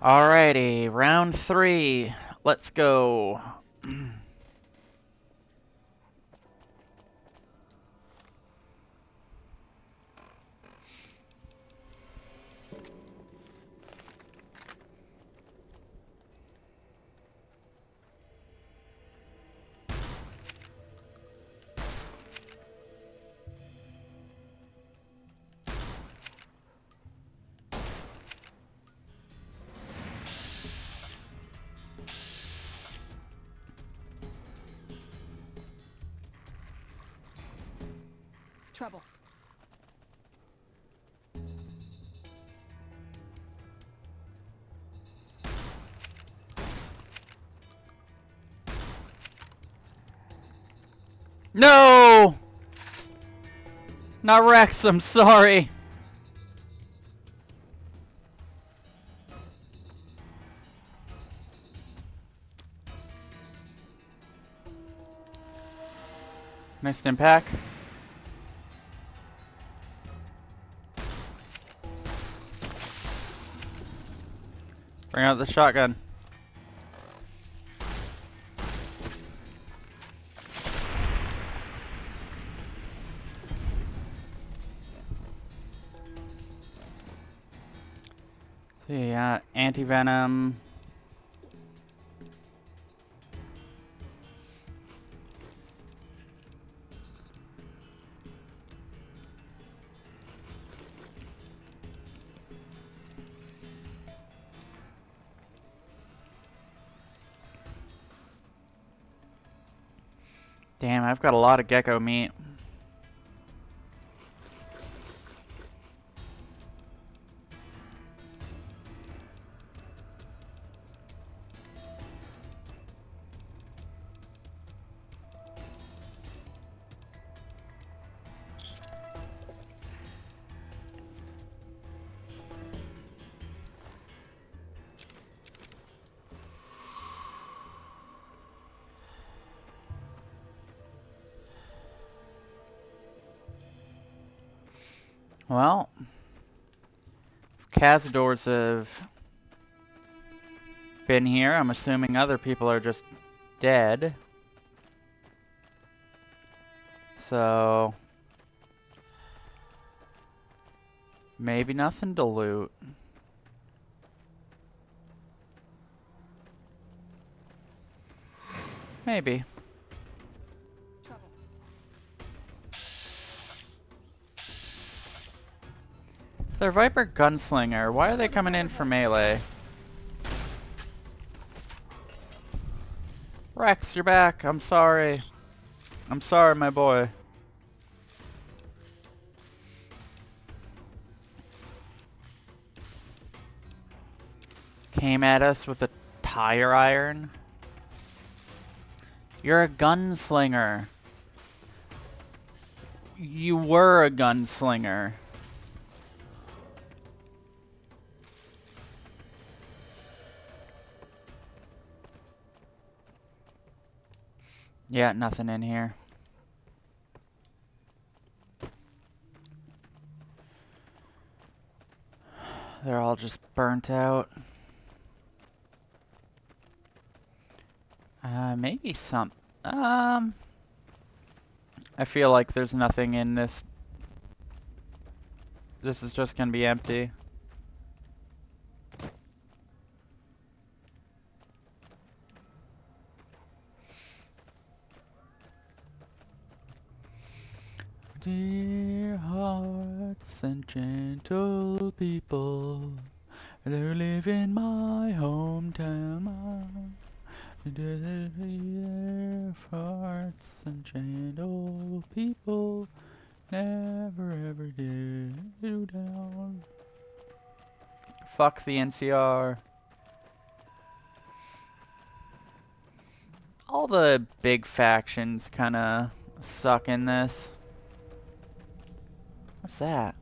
Alrighty, round 3. Let's go. Trouble. No! Not Rex, I'm sorry. Next impact. Bring out the shotgun. Yeah, anti-venom. Damn, I've got a lot of gecko meat. Well, Cazadors have been here. I'm assuming other people are just dead. So, maybe nothing to loot. Maybe. Trouble. If they're Viper Gunslinger, why are they coming in for melee? Rex, you're back. I'm sorry. I'm sorry, my boy. Came at us with a tire iron. You're a gunslinger. You were a gunslinger. Yeah, nothing in here. They're all just burnt out. Maybe some. I feel like there's nothing in this. This is just gonna be empty. Dear hearts and gentle people who live in my hometown. Dear hearts and gentle people never ever get you down. Fuck the NCR. All the big factions kinda suck in this. What's that?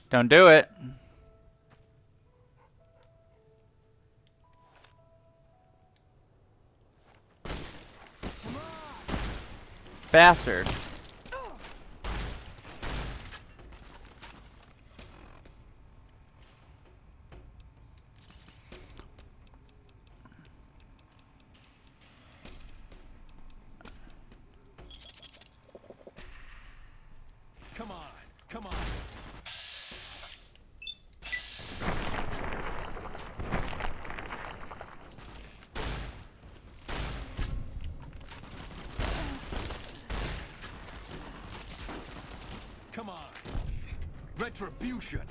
Don't do it. bastard. Come on, come on. Come on. Retribution.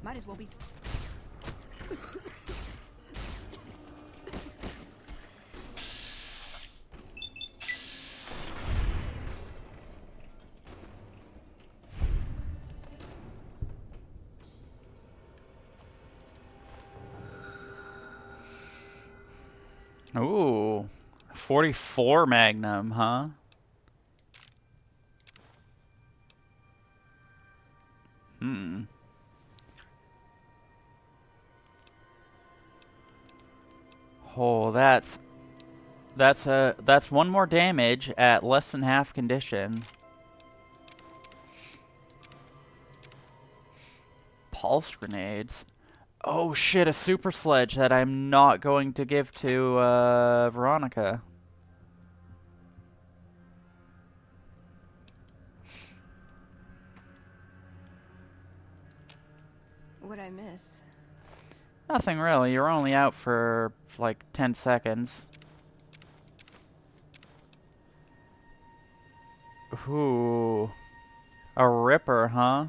Might as well be. Ooh. 44 Magnum, huh? Hmm. Oh, that's one more damage at less than half condition. Pulse grenades. Oh shit, a super sledge that I'm not going to give to Veronica. What'd I miss? Nothing really. You're only out for like 10 seconds. Ooh. A ripper, huh?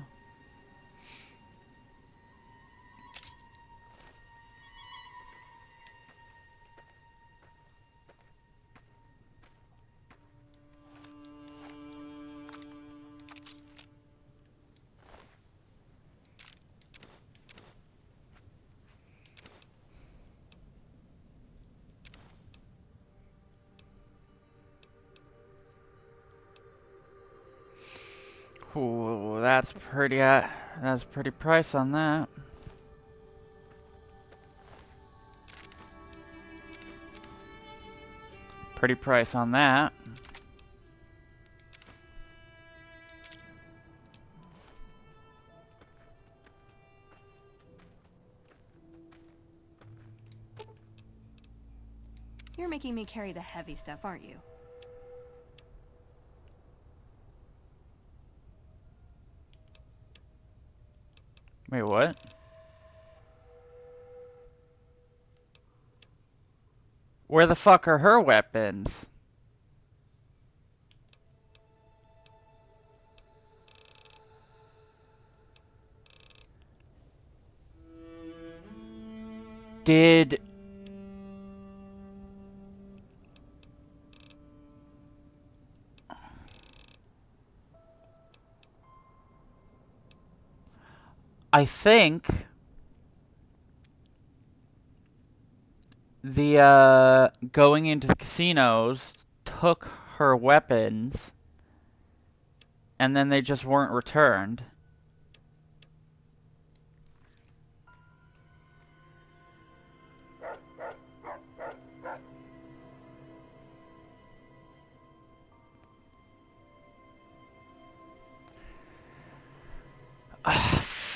Ooh, that's pretty price on that. Pretty price on that. You're making me carry the heavy stuff, aren't you? Wait, what? Where the fuck are her weapons? Did... I think... the, going into the casinos took her weapons, and then they just weren't returned.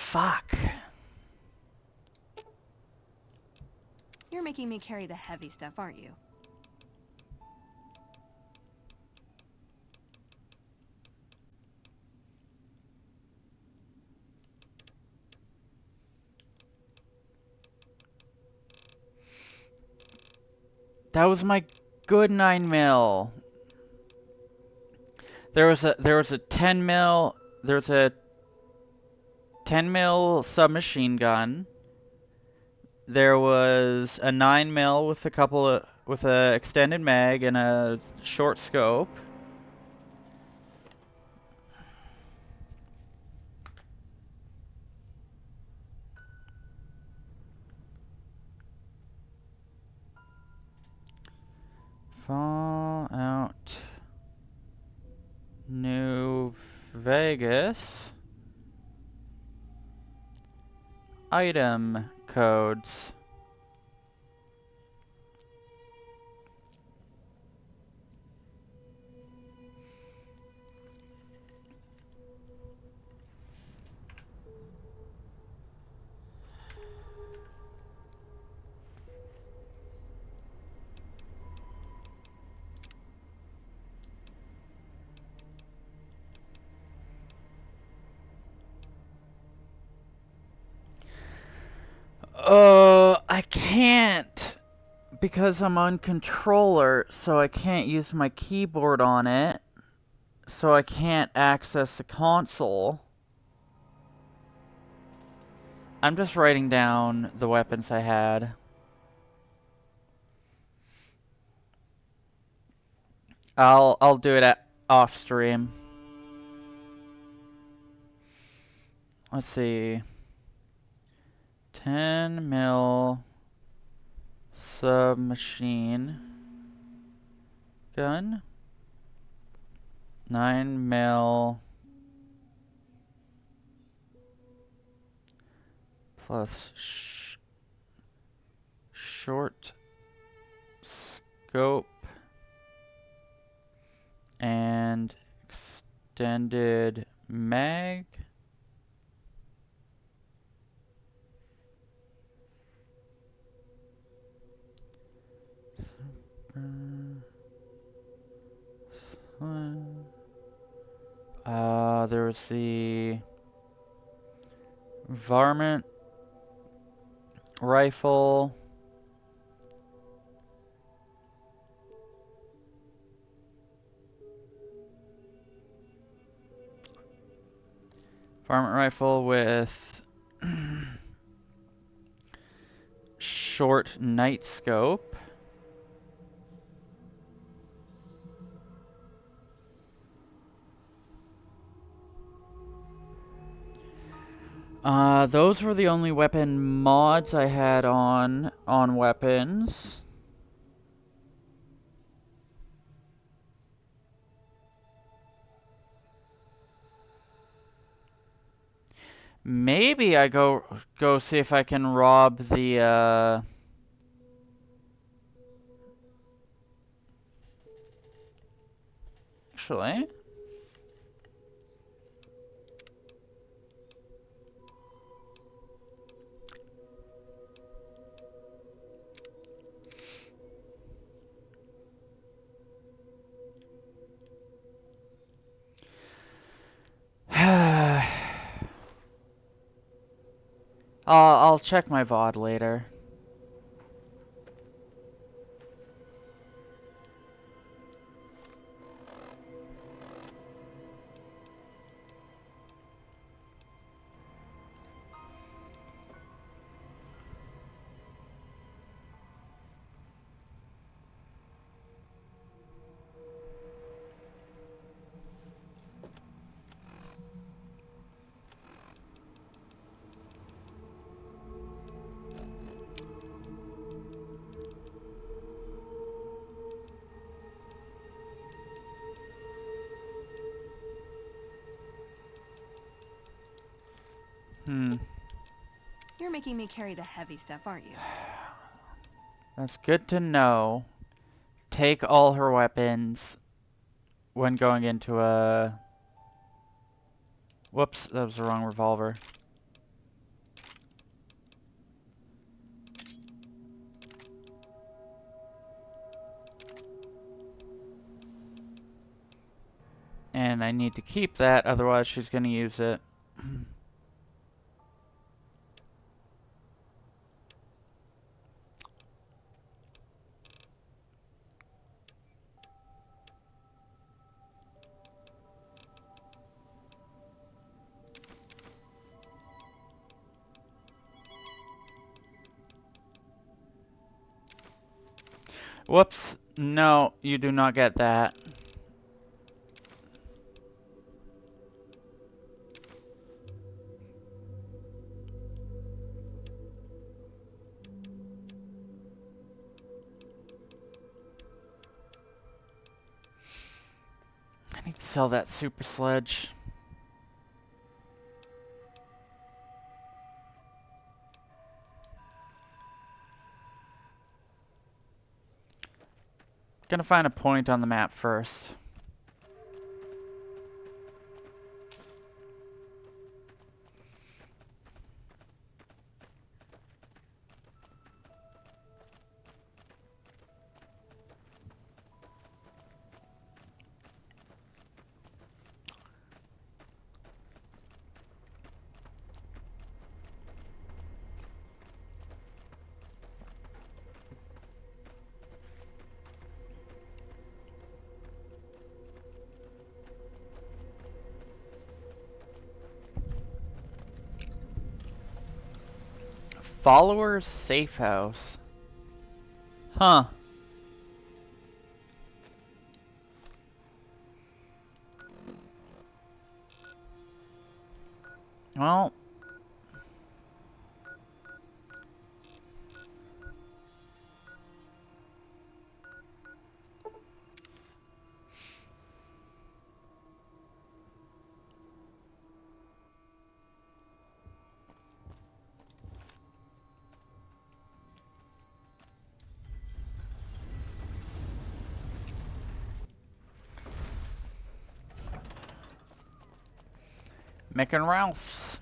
Fuck. You're making me carry the heavy stuff, aren't you? That was my good 9mm. There was a 10mm. There's a 10mm submachine gun. There was a 9mm with with a extended mag and a short scope. Fallout New Vegas. Item codes. I can't because I'm on controller, so I can't use my keyboard on it. So I can't access the console. I'm just writing down the weapons I had. I'll do it at off stream. Let's see. 10 mil submachine gun. 9 mil plus short scope and extended mag. There was the varmint rifle. Varmint rifle with short night scope. Those were the only weapon mods I had on weapons. Maybe I go see if I can rob the actually. I'll check my VOD later. You're making me carry the heavy stuff, aren't you? That's good to know. Take all her weapons when going into a... Whoops, that was the wrong revolver. And I need to keep that, otherwise she's going to use it. Whoops. No, you do not get that. I need to sell that super sledge. Gonna find a point on the map first. Followers safe house. Huh. Well. Mick and Ralph's.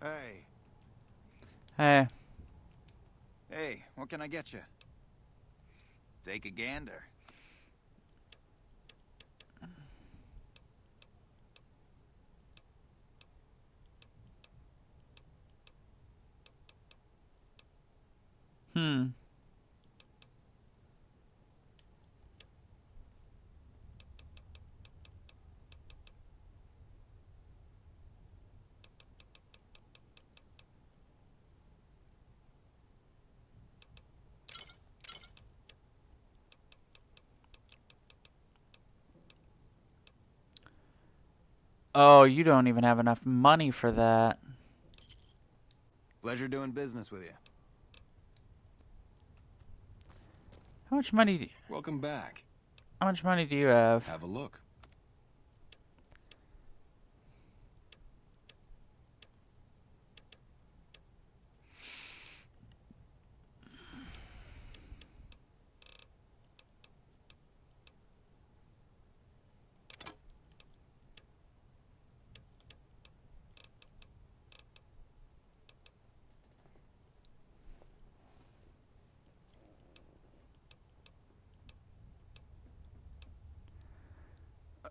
Hey. Hey. Hey, what can I get you? Take a gander. Hmm. Oh, you don't even have enough money for that. Pleasure doing business with you. How much money? Welcome back. How much money do you have? Have a look.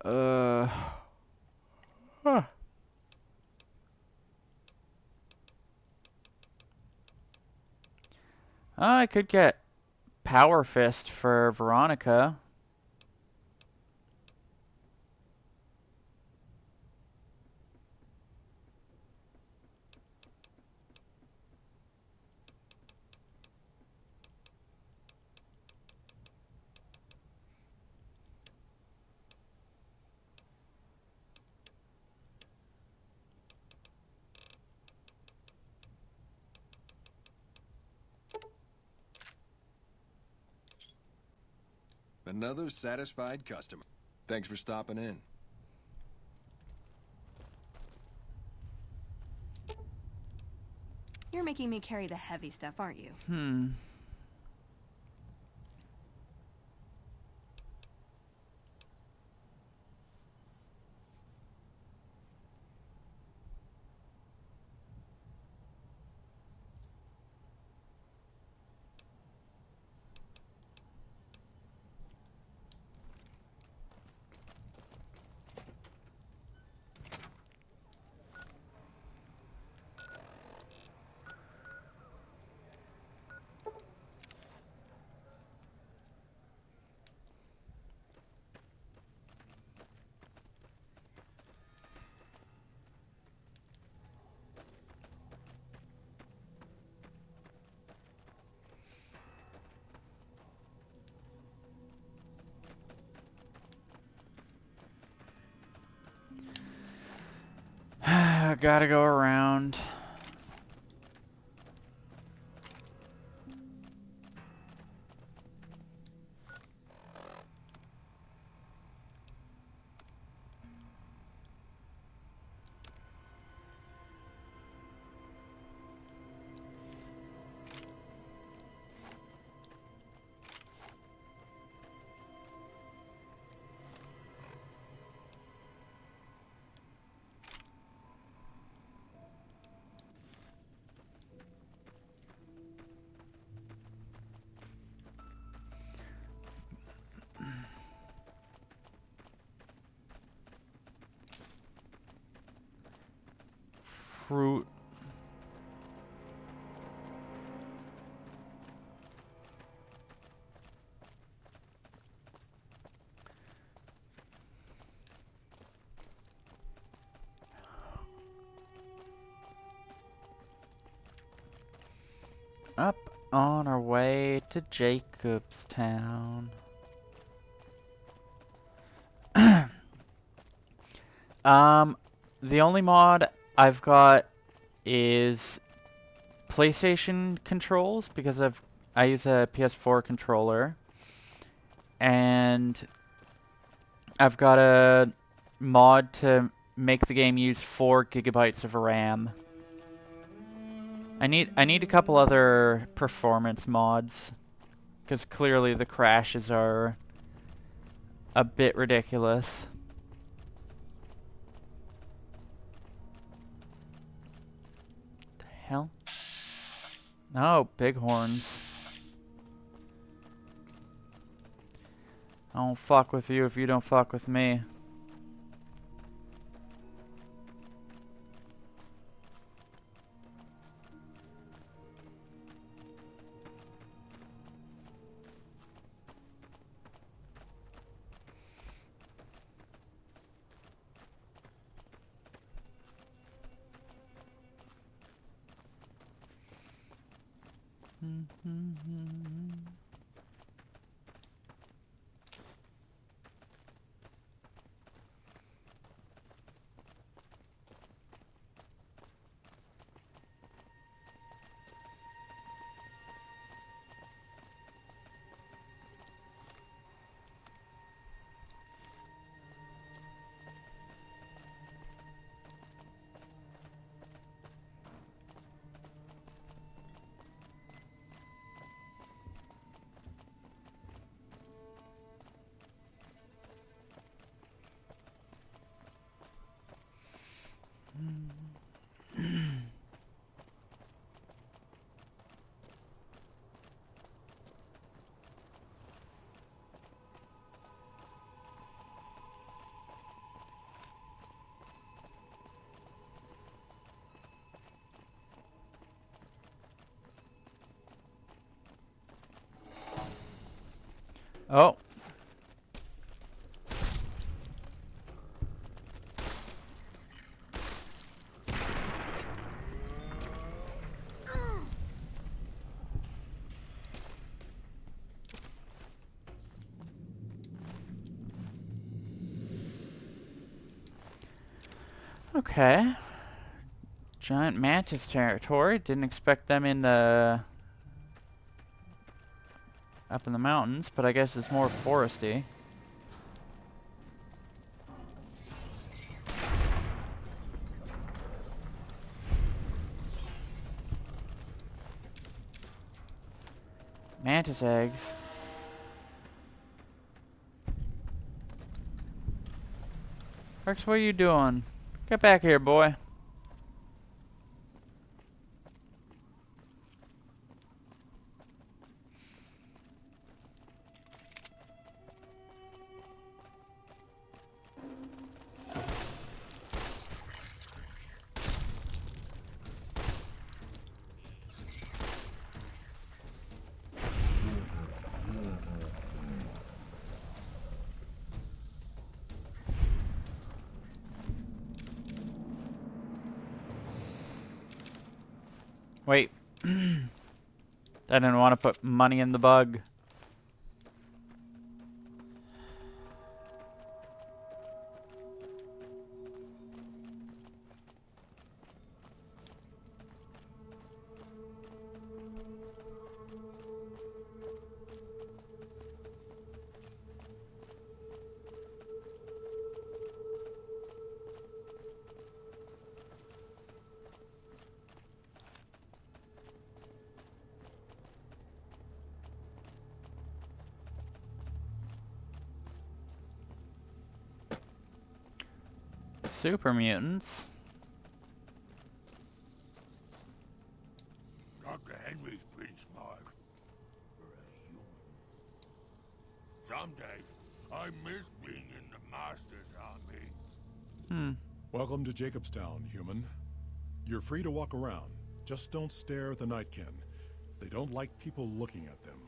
Uh. Huh. I could get Power Fist for Veronica. Another satisfied customer. Thanks for stopping in. You're making me carry the heavy stuff, aren't you? Hmm. Gotta go around. Fruit. Up on our way to Jacobstown. The only mod I've got is PlayStation controls because I use a PS4 controller, and I've got a mod to make the game use 4 gigabytes of RAM. I need a couple other performance mods because clearly the crashes are a bit ridiculous. The hell? Oh, bighorns. I won't fuck with you if you don't fuck with me. Oh. Okay. Giant mantis territory. Didn't expect them in the up in the mountains, but I guess it's more foresty. Mantis eggs. Rex, what are you doing? Get back here, boy. Wait. I didn't want to put money in the bug. Super mutants. Dr. Henry's pretty smart for a human. Someday, I miss being in the Master's army. Welcome to Jacobstown, human. You're free to walk around. Just don't stare at the Nightkin. They don't like people looking at them.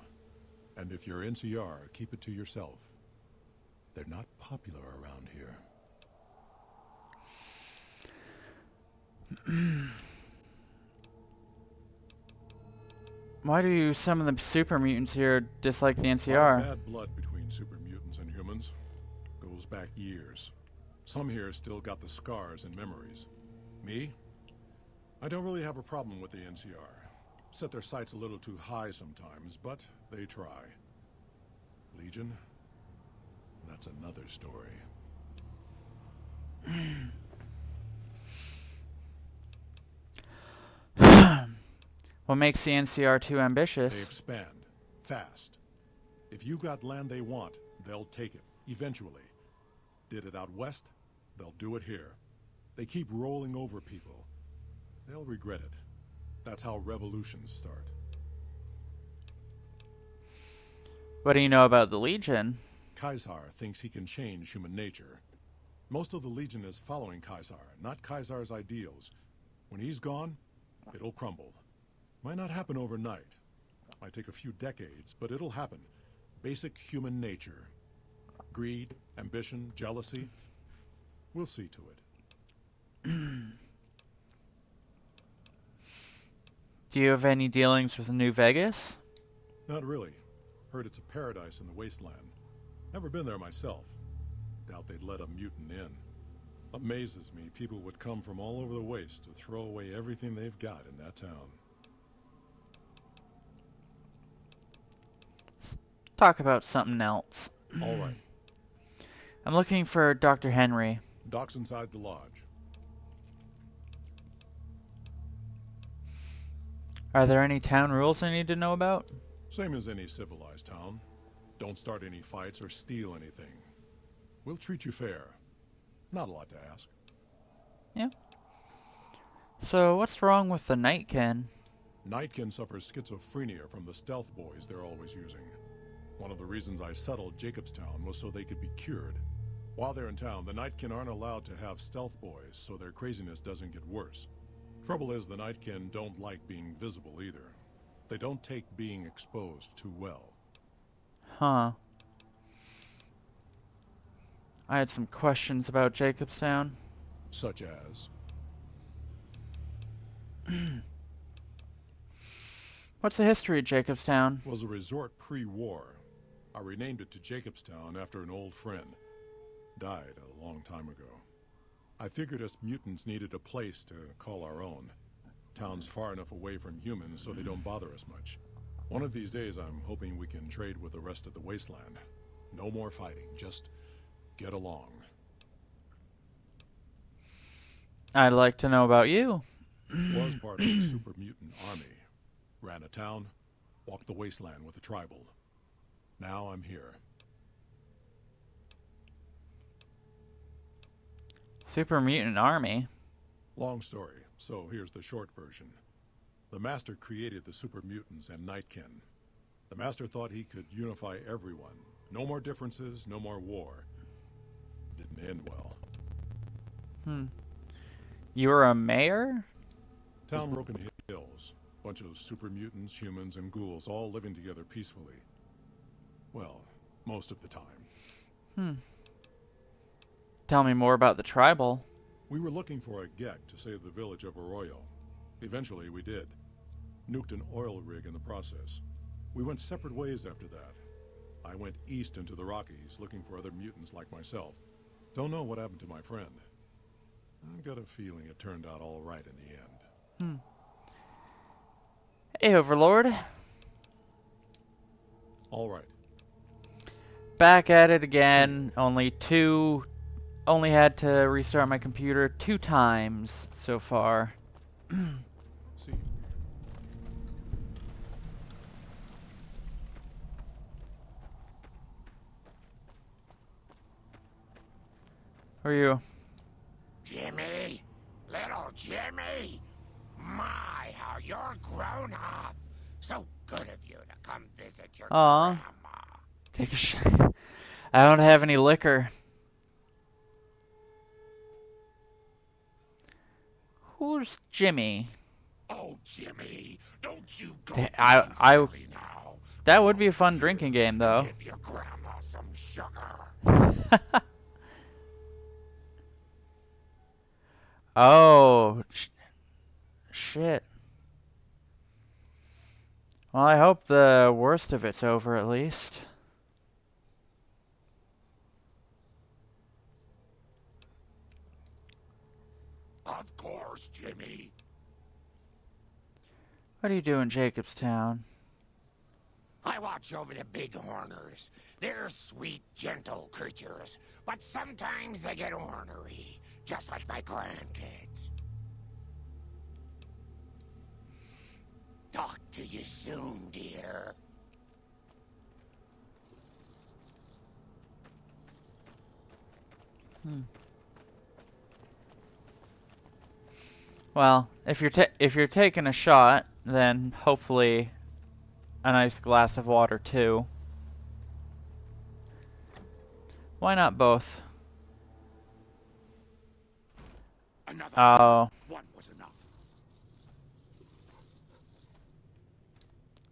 And if you're NCR, keep it to yourself. They're not popular around here. Why do some of the super mutants here dislike the A lot of NCR? bad blood between super mutants and humans. Goes back years. Some here still got the scars and memories. Me? I don't really have a problem with the NCR. Set their sights a little too high sometimes, but they try. Legion? That's another story. What makes the NCR too They ambitious? expand. Fast. If you got land they want, they'll take it. Eventually. Did it out west? They'll do it here. They keep rolling over people. They'll regret it. That's how revolutions start. What do you know about the Legion? Caesar thinks he can change human nature. Most of the Legion is following Caesar, not Caesar's ideals. When he's gone, it'll crumble. Might not happen overnight. Might take a few decades, but it'll happen. Basic human nature. Greed, ambition, jealousy. We'll see to it. Do you have any dealings with New Vegas? Not really. Heard it's a paradise in the wasteland. Never been there myself. Doubt they'd let a mutant in. Amazes me people would come from all over the waste to throw away everything they've got in that town. Talk about something else. All right. I'm looking for Dr. Henry. Doc's inside the lodge. Are there any town rules I need to know about? Same as any civilized town. Don't start any fights or steal anything. We'll treat you fair. Not a lot to ask. Yeah. So, what's wrong with the Nightkin? Nightkin suffers schizophrenia from the stealth boys they're always using. One of the reasons I settled Jacobstown was so they could be cured. While they're in town, the Nightkin aren't allowed to have stealth boys, so their craziness doesn't get worse. Trouble is, the Nightkin don't like being visible either. They don't take being exposed too well. Huh. I had some questions about Jacobstown. Such as... What's the history of Jacobstown? was a resort pre-war. I renamed it to Jacobstown after an old friend. Died a long time ago. I figured us mutants needed a place to call our own. Town's far enough away from humans so they don't bother us much. One of these days I'm hoping we can trade with the rest of the wasteland. No more fighting, just get along. I'd like to know about you. Was part of the super mutant army. Ran a town, walked the wasteland with a tribal. Now I'm here. Super Mutant Army. Long story, so here's the short version. The Master created the super mutants and Nightkin. The Master thought he could unify everyone. No more differences, no more war. Didn't end well. You were a mayor? Town Broken Hills. Bunch of super mutants, humans, and ghouls all living together peacefully. Well, most of the time. Tell me more about the tribal. We were looking for a Gek to save the village of Arroyo. Eventually, we did. Nuked an oil rig in the process. We went separate ways after that. I went east into the Rockies, looking for other mutants like myself. Don't know what happened to my friend. I've got a feeling it turned out all right in the end. Hey, Overlord. All right. Back at it again. Only had to restart my computer 2 times so far. See. Who are you? Jimmy? Little Jimmy? My, how you're grown up. So good of you to come visit your Aw. grandma. Take a shit. I don't have any liquor. Who's Jimmy? Oh, Jimmy, don't you go I- being I- silly now. That would be a fun drinking game, though. Give your grandma some sugar. Oh, shit. Well, I hope the worst of it's over at least. Of course, Jimmy. What do you do in Jacobstown? I watch over the bighorners. They're sweet, gentle creatures, but sometimes they get ornery, just like my grandkids. Talk to you soon, dear. Well, if you're taking a shot, then hopefully a nice glass of water too. Why not both? Another Oh, one was enough.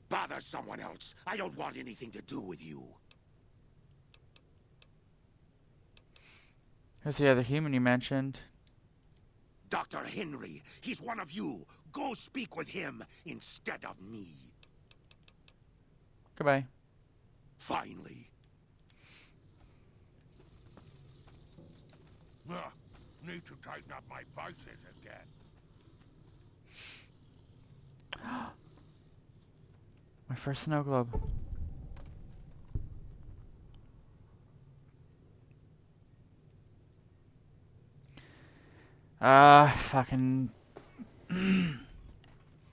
Bother someone else. I don't want anything to do with you. who's the other human you mentioned? Dr. Henry, he's one of you. Go speak with him instead of me. Goodbye. Finally. Need to tighten up my vices again. My first snow globe. Fucking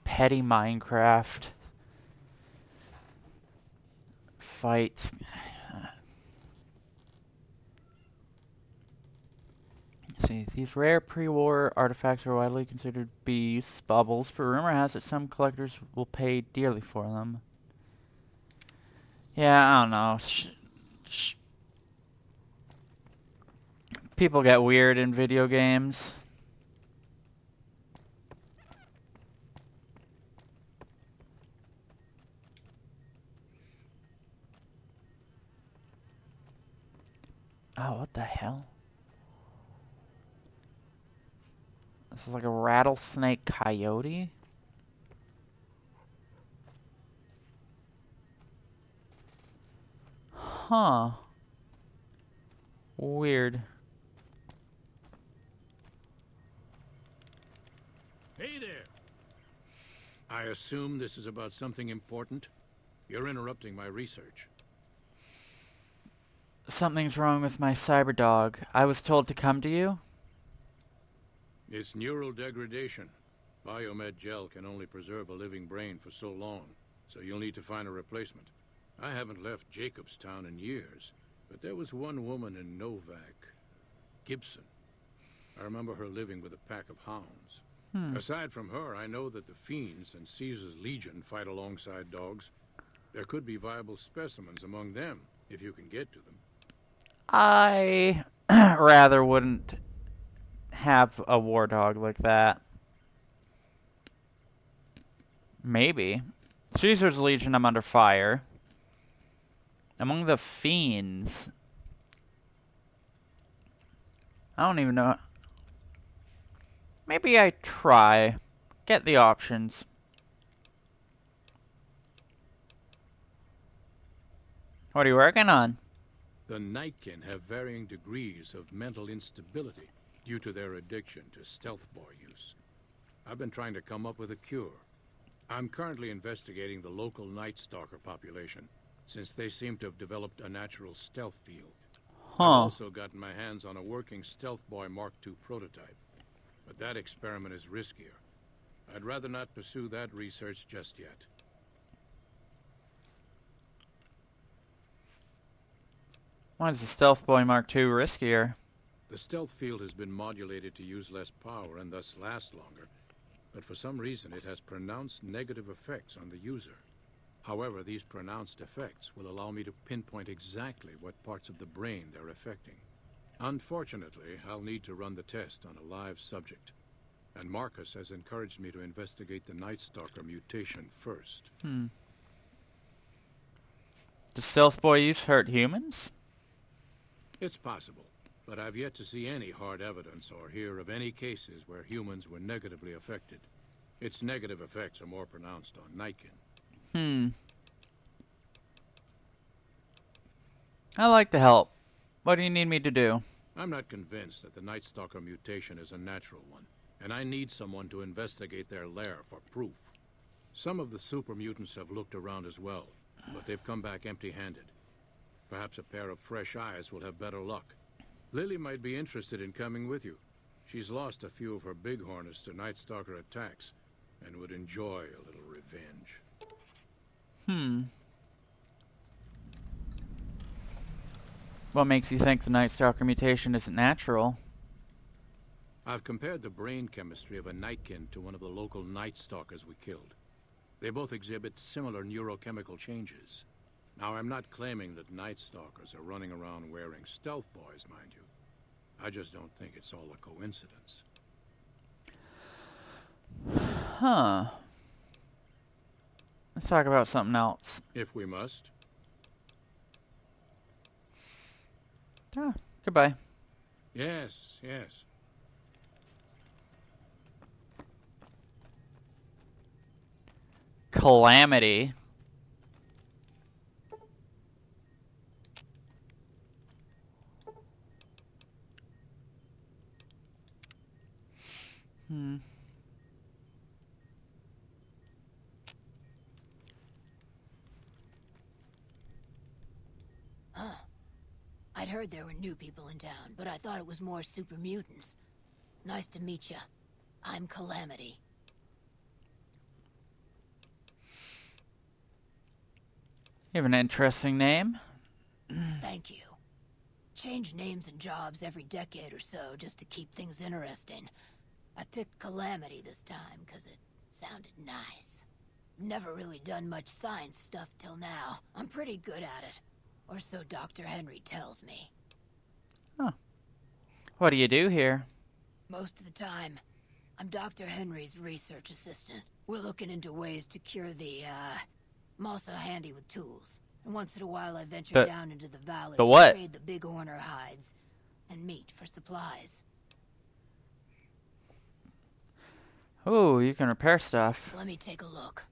petty Minecraft fights. Let's see, these rare pre-war artifacts are widely considered to be useless baubles, but rumor has it some collectors will pay dearly for them. Yeah, I don't know. People get weird in video games. Oh, what the hell? This is like a rattlesnake coyote? Huh. Weird. Hey there! I assume this is about something important? You're interrupting my research. Something's wrong with my cyber dog. I was told to come to you? It's neural degradation. Biomed gel can only preserve a living brain for so long, so you'll need to find a replacement. I haven't left Jacobstown in years, but there was one woman in Novak, Gibson. I remember her living with a pack of hounds. Aside from her, I know that the Fiends and Caesar's Legion fight alongside dogs. There could be viable specimens among them, if you can get to them. I rather wouldn't have a war dog like that. Maybe. Caesar's Legion, I'm under fire. Among the Fiends. I don't even know. Maybe I try. Get the options. What are you working on? The Nightkin have varying degrees of mental instability due to their addiction to stealth boy use. I've been trying to come up with a cure. I'm currently investigating the local Night Stalker population, since they seem to have developed a natural stealth field. I've also gotten my hands on a working Stealth Boy Mark II prototype, but that experiment is riskier. I'd rather not pursue that research just yet. Why is the Stealth Boy Mark II riskier? The stealth field has been modulated to use less power and thus last longer, but for some reason it has pronounced negative effects on the user. However, these pronounced effects will allow me to pinpoint exactly what parts of the brain they're affecting. Unfortunately, I'll need to run the test on a live subject, and Marcus has encouraged me to investigate the Night Stalker mutation first. Does Stealth Boy use hurt humans? It's possible, but I've yet to see any hard evidence or hear of any cases where humans were negatively affected. Its negative effects are more pronounced on Nightkin. Hmm. I like to help. What do you need me to do? I'm not convinced that the Night Stalker mutation is a natural one, and I need someone to investigate their lair for proof. Some of the super mutants have looked around as well, but they've come back empty-handed. Perhaps a pair of fresh eyes will have better luck. Lily might be interested in coming with you. She's lost a few of her bighorners to Night Stalker attacks, and would enjoy a little revenge. Hmm. What makes you think the Night Stalker mutation isn't natural? I've compared the brain chemistry of a Nightkin to one of the local Night Stalkers we killed. They both exhibit similar neurochemical changes. Now, I'm not claiming that Night Stalkers are running around wearing stealth boys, mind you. I just don't think it's all a coincidence. Huh. Let's talk about something else. If we must. Ah, goodbye. Yes, yes. Calamity. Hmm. I'd heard there were new people in town, but I thought it was more super mutants. Nice to meet you. I'm Calamity. You have an interesting name. Thank you. Change names and jobs every decade or so just to keep things interesting. I picked Calamity this time because it sounded nice. Never really done much science stuff till now. I'm pretty good at it. Or so Dr. Henry tells me. Huh. What do you do here? Most of the time, I'm Dr. Henry's research assistant. We're looking into ways to cure I'm also handy with tools. And once in a while I venture down into the valley to what? trade the bighorner hides and meat for supplies. Oh, you can repair stuff. Let me take a look.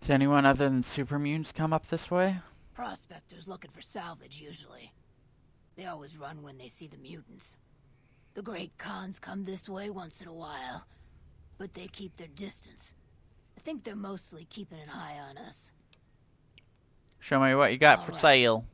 Does anyone other than super mutants come up this way? Prospectors looking for salvage, usually. They always run when they see the mutants. The great Khans come this way once in a while, but they keep their distance. I think they're mostly keeping an eye on us. Show me what you got All for right. sale.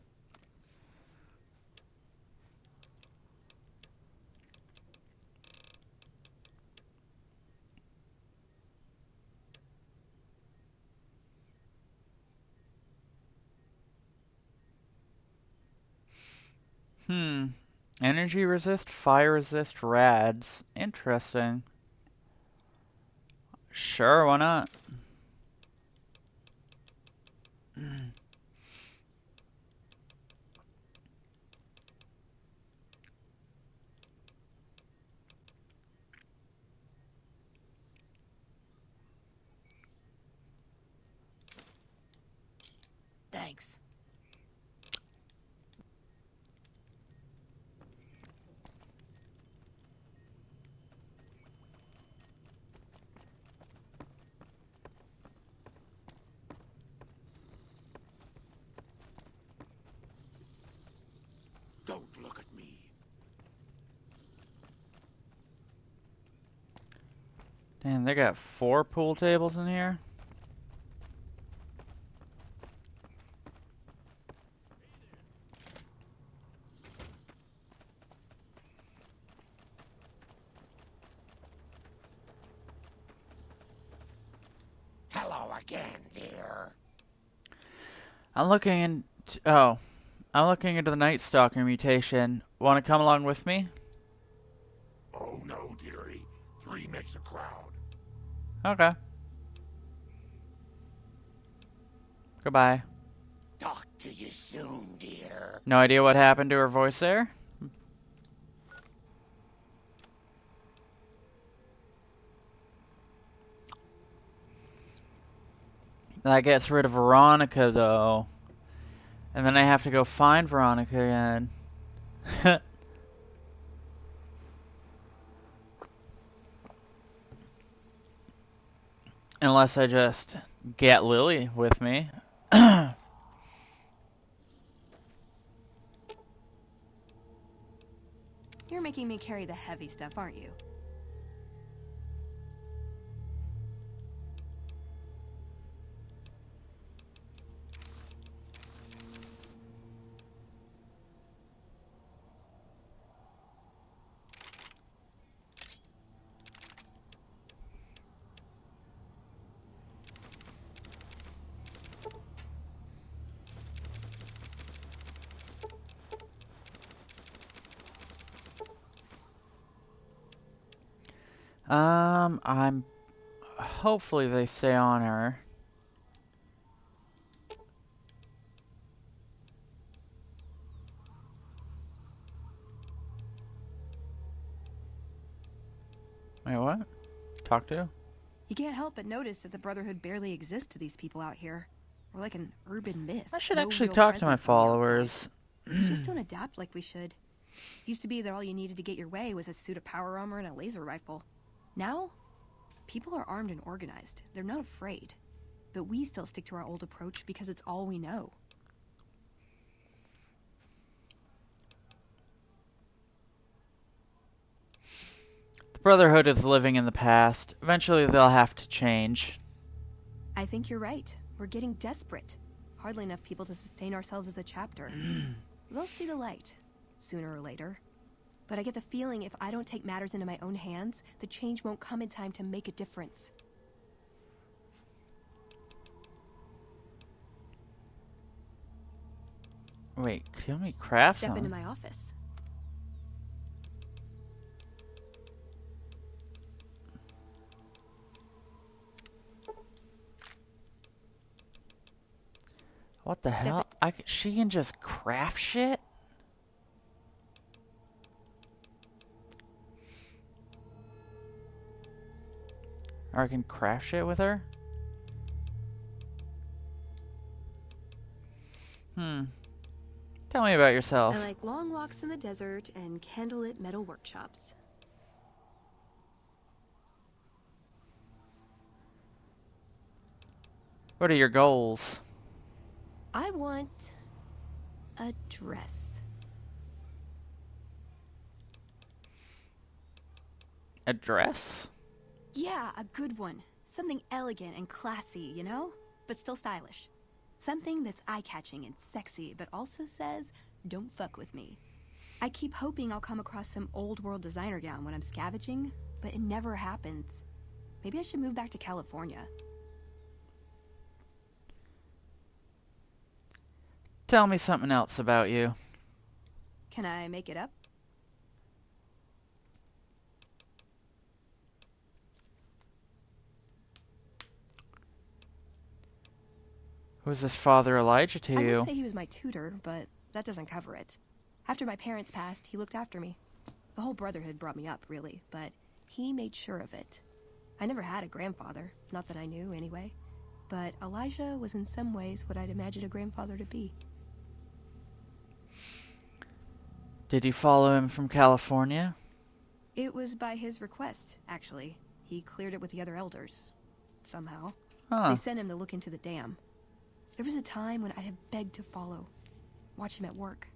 Energy resist, fire resist, rads. Interesting. Sure, why not? Thanks. Don't look at me. Damn, they got 4 pool tables in here. Hello again, dear. I'm looking into the Night Stalker mutation. Want to come along with me? Oh no, dearie. 3 make makes a crowd. Okay. Goodbye. Talk to you soon, dear. No idea what happened to her voice there. That gets rid of Veronica, though. And then I have to go find Veronica again. Unless I just get Lily with me. You're making me carry the heavy stuff, aren't you? I'm... Hopefully they stay on her. Wait, what? Talk to? You can't help but notice that the Brotherhood barely exists to these people out here. We're like an urban myth. I should no actually real talk to my presence on the outside. followers. We just don't adapt like we should. Used to be that all you needed to get your way was a suit of power armor and a laser rifle. Now, people are armed and organized. They're not afraid. But we still stick to our old approach because it's all we know. The Brotherhood is living in the past. Eventually they'll have to change. I think you're right. We're getting desperate. Hardly enough people to sustain ourselves as a chapter. They'll see the light, sooner or later. But I get the feeling if I don't take matters into my own hands, the change won't come in time to make a difference. Wait, can we craft Step into something? my office. What the hell? She can just craft shit? Or I can craft shit with her? Tell me about yourself. I like long walks in the desert and candlelit metal workshops. What are your goals? I want a dress. A dress? Yeah, a good one. Something elegant and classy, you know? But still stylish. Something that's eye-catching and sexy, but also says, don't fuck with me. I keep hoping I'll come across some old-world designer gown when I'm scavenging, but it never happens. Maybe I should move back to California. Tell me something else about you. Can I make it up? Who's this Father Elijah to I you? would say he was my tutor, but that doesn't cover it. After my parents passed, he looked after me. The whole Brotherhood brought me up, really, but he made sure of it. I never had a grandfather, not that I knew, anyway. But Elijah was in some ways what I'd imagined a grandfather to be. Did you follow him from California? It was by his request, actually. He cleared it with the other elders. Somehow. Huh. They sent him to look into the dam. There was a time when I'd have begged to follow. Watch him at work.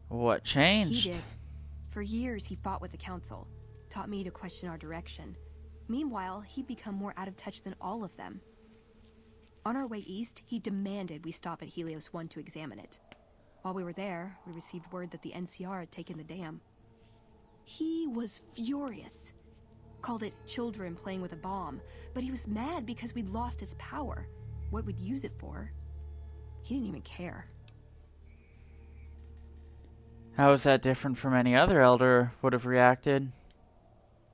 What changed? He did. For years, he fought with the council. Taught me to question our direction. Meanwhile, he'd become more out of touch than all of them. On our way east, he demanded we stop at Helios 1 to examine it. While we were there, we received word that the NCR had taken the dam. He was furious. Called it children playing with a bomb, but he was mad because we'd lost its power. What we'd use it for. He didn't even care. How is that different from any other elder would have reacted?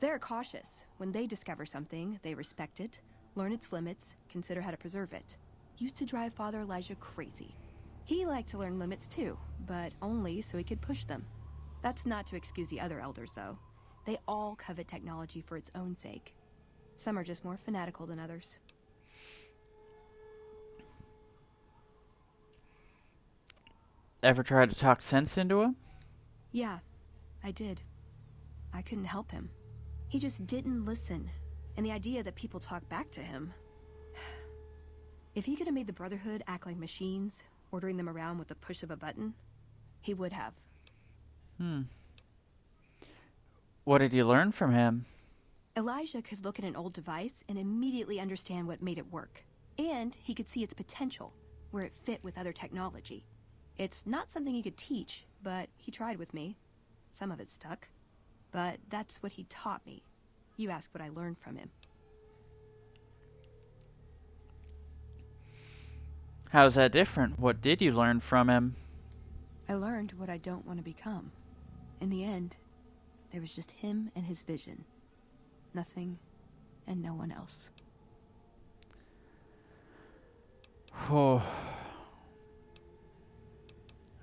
They're cautious. When they discover something, they respect it, learn its limits, consider how to preserve it. Used to drive Father Elijah crazy. He liked to learn limits too, but only so he could push them. That's not to excuse the other elders, though. They all covet technology for its own sake. Some are just more fanatical than others. Ever try to talk sense into him? Yeah, I did. I couldn't help him. He just didn't listen. And the idea that people talk back to him... If he could have made the Brotherhood act like machines, ordering them around with the push of a button, he would have. What did you learn from him? Elijah could look at an old device and immediately understand what made it work. And he could see its potential, where it fit with other technology. It's not something he could teach, but he tried with me. Some of it stuck. But that's what he taught me. You ask what I learned from him. How's that different? What did you learn from him? I learned what I don't want to become. In the end, there was just him and his vision. Nothing and no one else. Oh.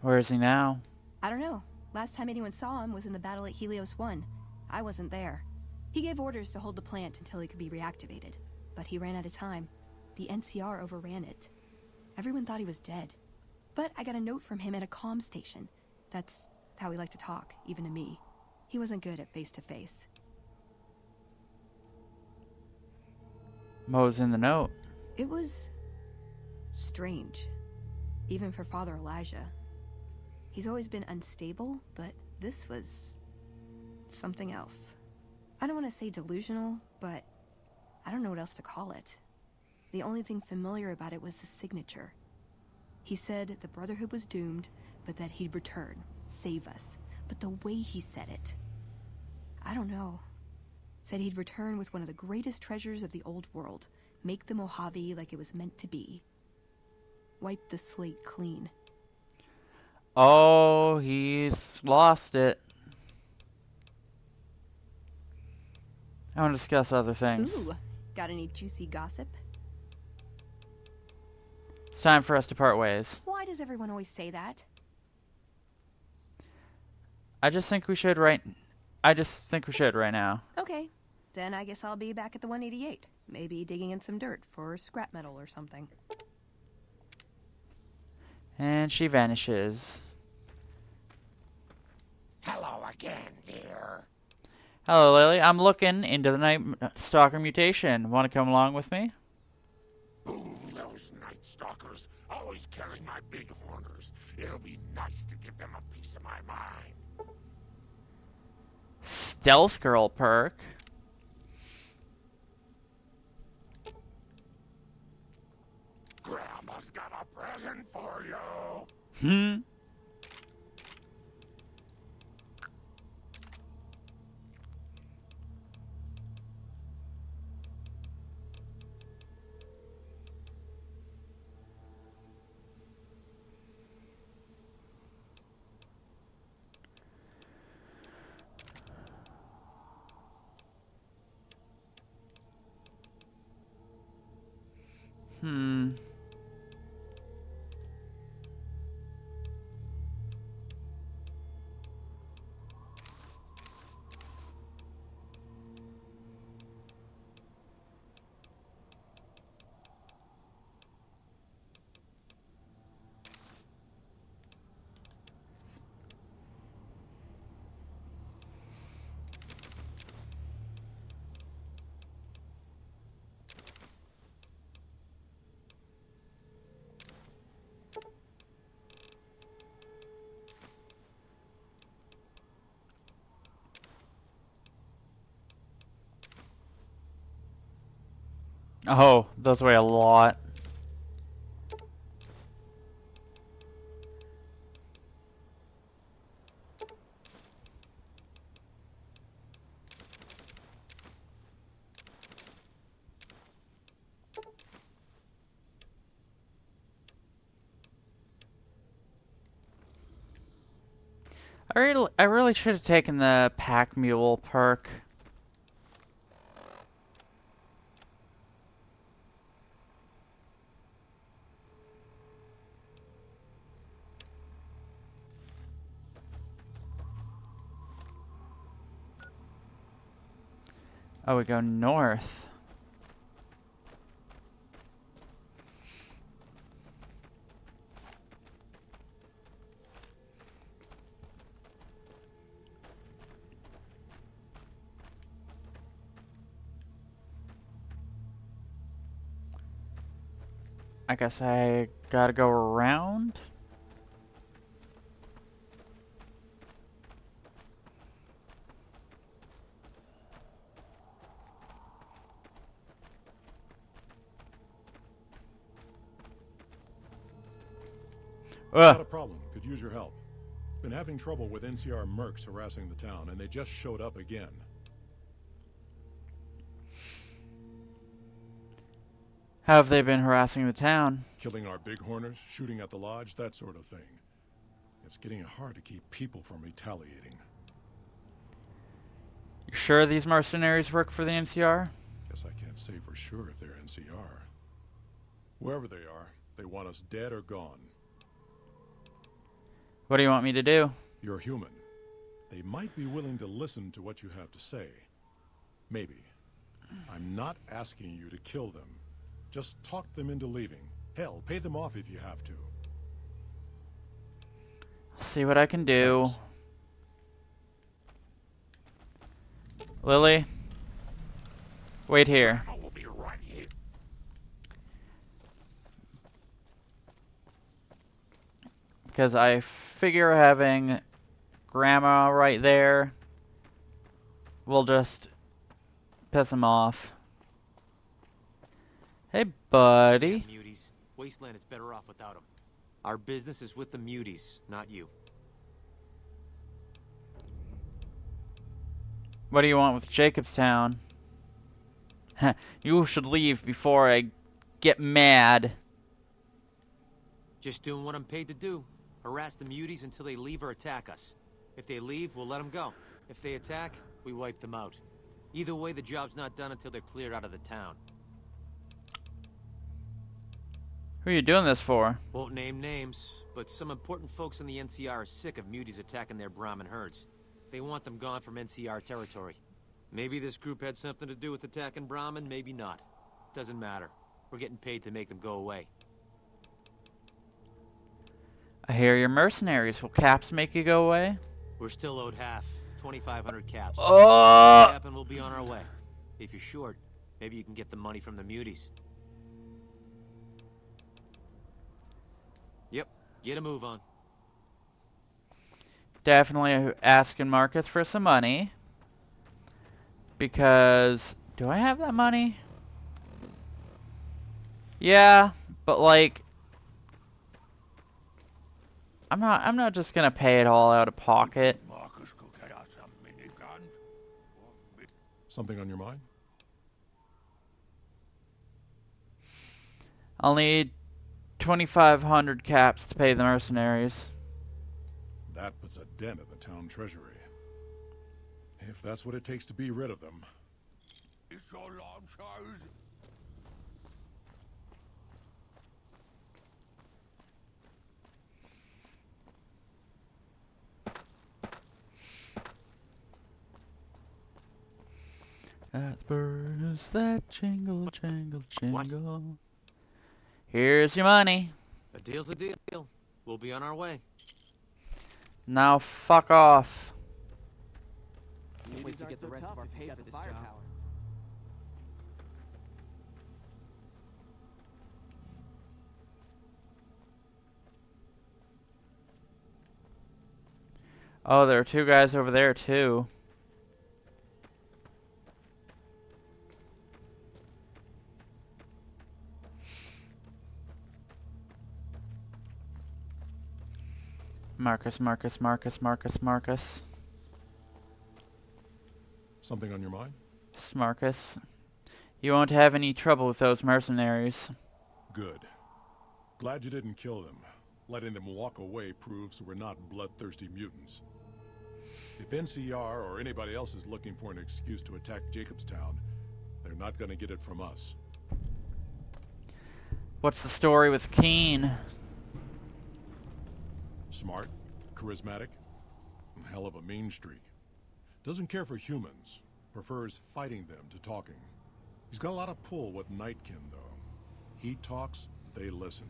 Where is he now? I don't know. Last time anyone saw him was in the battle at Helios 1. I wasn't there. He gave orders to hold the plant until he could be reactivated. But he ran out of time. The NCR overran it. Everyone thought he was dead. But I got a note from him at a comm station. That's how he liked to talk, even to me. He wasn't good at face-to-face. What was in the note? It was... strange. Even for Father Elijah. He's always been unstable, but this was... something else. I don't want to say delusional, but I don't know what else to call it. The only thing familiar about it was the signature. He said the Brotherhood was doomed, but that he'd return, save us. But the way he said it... I don't know. Said he'd return with one of the greatest treasures of the old world. Make the Mojave like it was meant to be. Wipe the slate clean. Oh, he's lost it. I want to discuss other things. Ooh, got any juicy gossip? It's time for us to part ways. Why does everyone always say that? I just think we should right now. Okay, then I guess I'll be back at the 188. Maybe digging in some dirt for scrap metal or something. And she vanishes. Hello again, dear. Hello, Lily. I'm looking into the Night Stalker mutation. Want to come along with me? Ooh, those Night Stalkers, always killing my big horners. It'll be nice to give them a piece of my mind. Stealth Girl perk. Grandma's got a present for you. Hmm. Hmm. Oh, those weigh a lot. I really should have taken the pack mule perk. Oh, we go north. I guess I gotta go around. Not a Ugh. problem. Could use your help. Been having trouble with NCR mercs harassing the town, and they just showed up again. How have they been harassing the town? Killing our bighorners, shooting at the lodge, that sort of thing. It's getting hard to keep people from retaliating. You sure these mercenaries work for the NCR? Guess I can't say for sure if they're NCR. Wherever they are, they want us dead or gone. What do you want me to do? You're human. They might be willing to listen to what you have to say. Maybe. I'm not asking you to kill them. Just talk them into leaving. Hell, pay them off if you have to. See what I can do. Thanks. Lily, wait here. I will be right here. Because I figure having Grandma right there will just piss him off. Hey, buddy. Damn muties. Wasteland is better off without them. Our business is with the muties, not you. What do you want with Jacobstown? You should leave before I get mad. Just doing what I'm paid to do. Harass the muties until they leave or attack us. If they leave, we'll let them go. If they attack, we wipe them out. Either way, the job's not done until they're cleared out of the town. Who are you doing this for? Won't name names, but some important folks in the NCR are sick of muties attacking their Brahmin herds. They want them gone from NCR territory. Maybe this group had something to do with attacking Brahmin, maybe not. Doesn't matter. We're getting paid to make them go away. I hear you're mercenaries. Will caps make you go away? We're still owed half. 2,500 caps. Oh! Cap and we'll be on our way. If you're short, maybe you can get the money from the muties. Yep, get a move on. Definitely asking Marcus for some money. Because... do I have that money? Yeah, but like... I'm not just gonna pay it all out of pocket. Marcus could get us some miniguns. Something on your mind? I'll need 2,500 caps to pay the mercenaries. That puts a dent in the town treasury. If that's what it takes to be rid of them. It's so long, Charles. That birds that jingle, jangle, jingle. Here's your money. A deal's a deal. We'll be on our way. Now fuck off. Wait to get the rest of our pay for this job. Oh, there are two guys over there too. Marcus. Something on your mind? Marcus. You won't have any trouble with those mercenaries. Good. Glad you didn't kill them. Letting them walk away proves we're not bloodthirsty mutants. If NCR or anybody else is looking for an excuse to attack Jacobstown, they're not gonna get it from us. What's the story with Keen? Smart, charismatic, and hell of a mean streak. Doesn't care for humans. prefers fighting them to talking. He's got a lot of pull with Nightkin, though. He talks, they listen.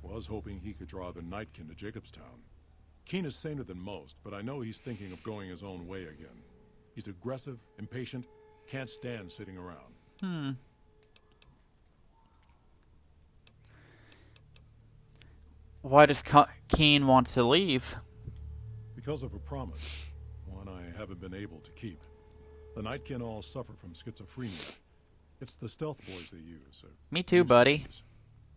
Was hoping he could draw the Nightkin to Jacobstown. Keen is saner than most, but I know he's thinking of going his own way again. He's aggressive, impatient, can't stand sitting around. Why does Keen want to leave? Because of a promise, one I haven't been able to keep. The Nightkin all suffer from schizophrenia. It's the stealth boys they use. Me too, buddy.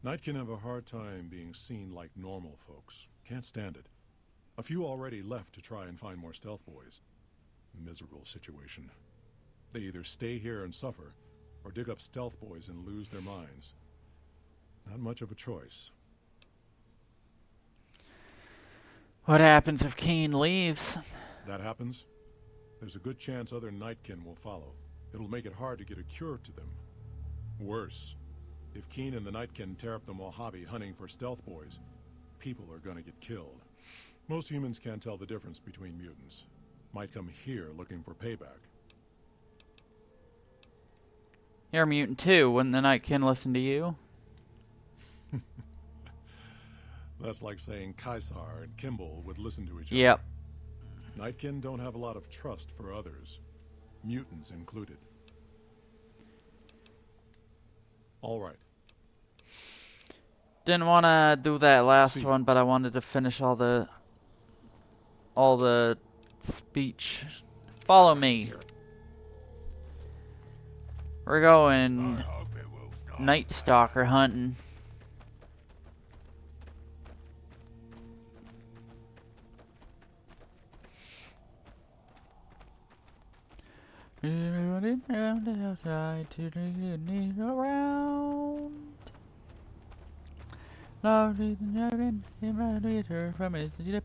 Nightkin have a hard time being seen like normal folks. Can't stand it. A few already left to try and find more stealth boys. Miserable situation. They either stay here and suffer, or dig up stealth boys and lose their minds. Not much of a choice. What happens if Keen leaves? That happens, there's a good chance other Nightkin will follow. It'll make it hard to get a cure to them. Worse, if Keen and the Nightkin tear up the Mojave hunting for stealth boys, people are gonna get killed. Most humans can't tell the difference between mutants. Might come here looking for payback. You're a mutant too. Wouldn't the Nightkin listen to you? That's like saying Kaisar and Kimball would listen to each Yep. other. Nightkin don't have a lot of trust for others, mutants included. All right. Didn't want to do that last See. one, but I wanted to finish all the speech. Follow me. We're going Night Stalker hunting. Running around outside to the around. Lord is in my leader from his lip.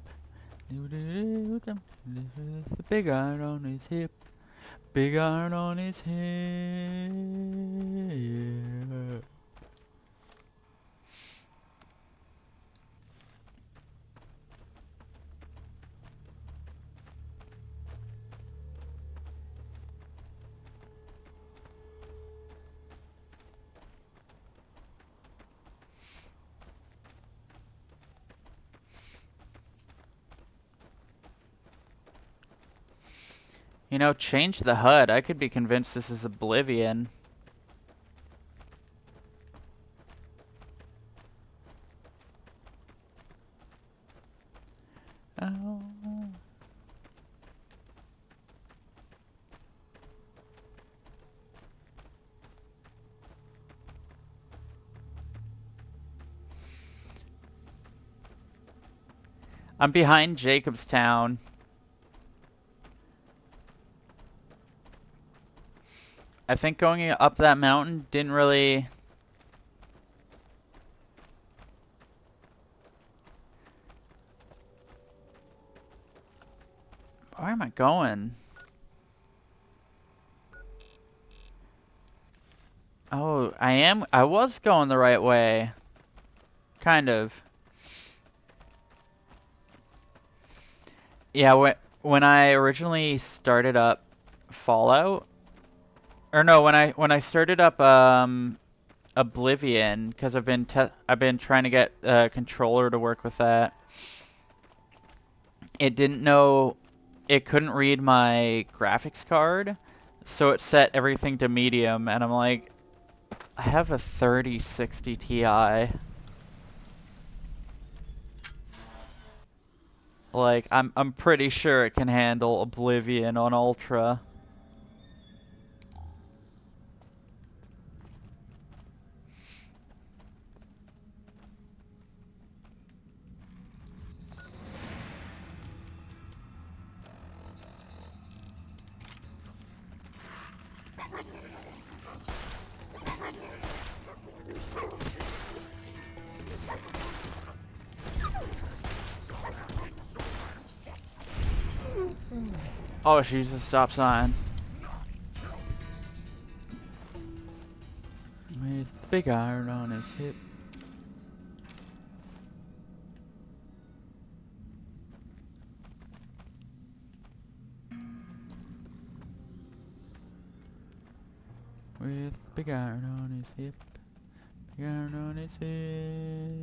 The big iron on his hip. Big iron on his hip. You know, change the HUD. I could be convinced this is Oblivion. Oh. I'm behind Jacobstown. I think going up that mountain didn't really... Where am I going? Oh, I was going the right way. Kind of. Yeah, when I originally started up Fallout, or no, when I started up Oblivion, because I've been trying to get a controller to work with that. It didn't know, it couldn't read my graphics card, so it set everything to medium, and I'm like, I have a 3060 Ti. Like, I'm pretty sure it can handle Oblivion on Ultra. Oh, she used a stop sign. With the big iron on his hip. with big iron on his hip. Big iron on his head.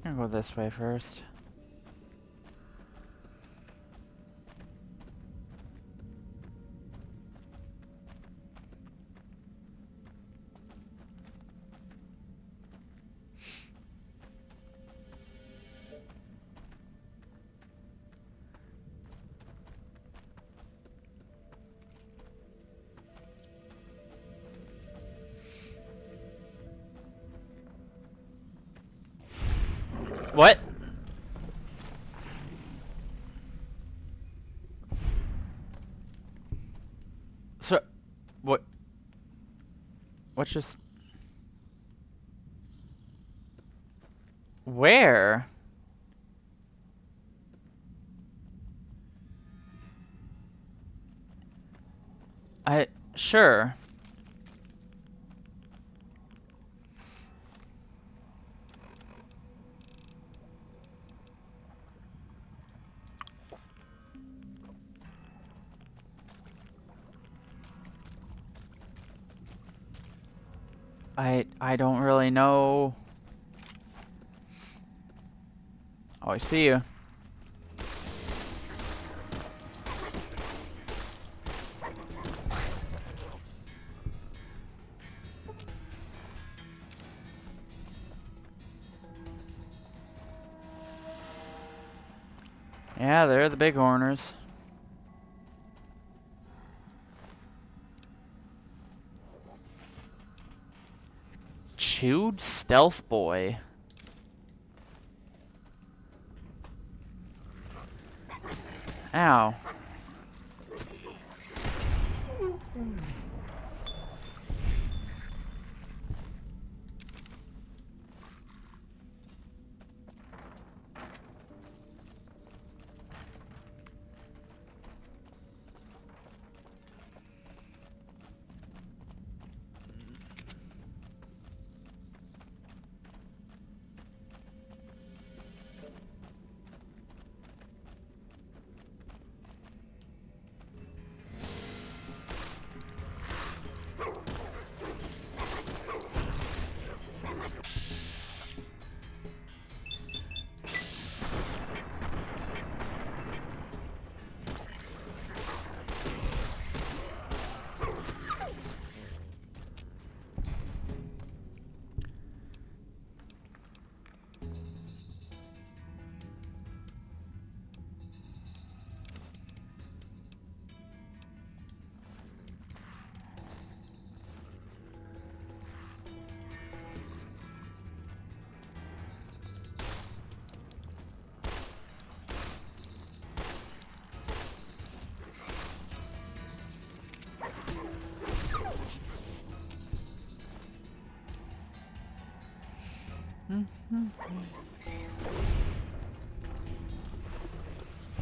I'm gonna go this way first. What? So, what? What's just? Where? Sure. I don't really know. Oh, I see you. Yeah, they're the big horners. Chewed stealth boy. Ow.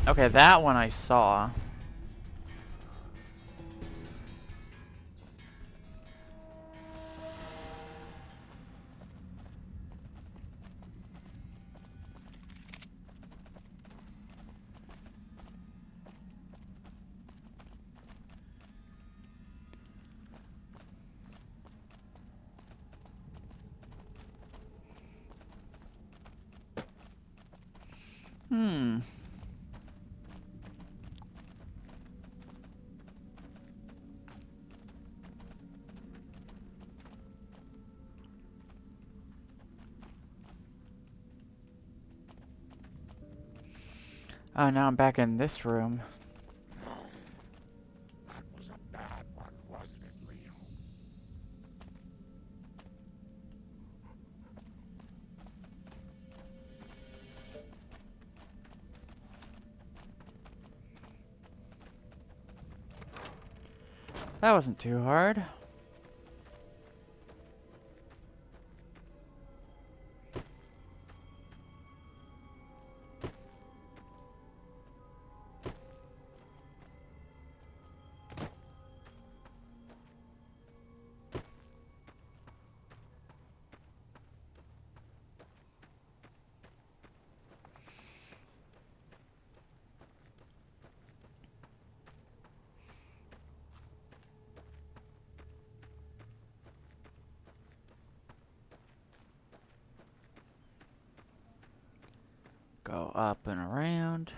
Okay, that one I saw. Hmm. Oh, now I'm back in this room. That was a bad one, wasn't it, Leo? That wasn't too hard. Go up and around.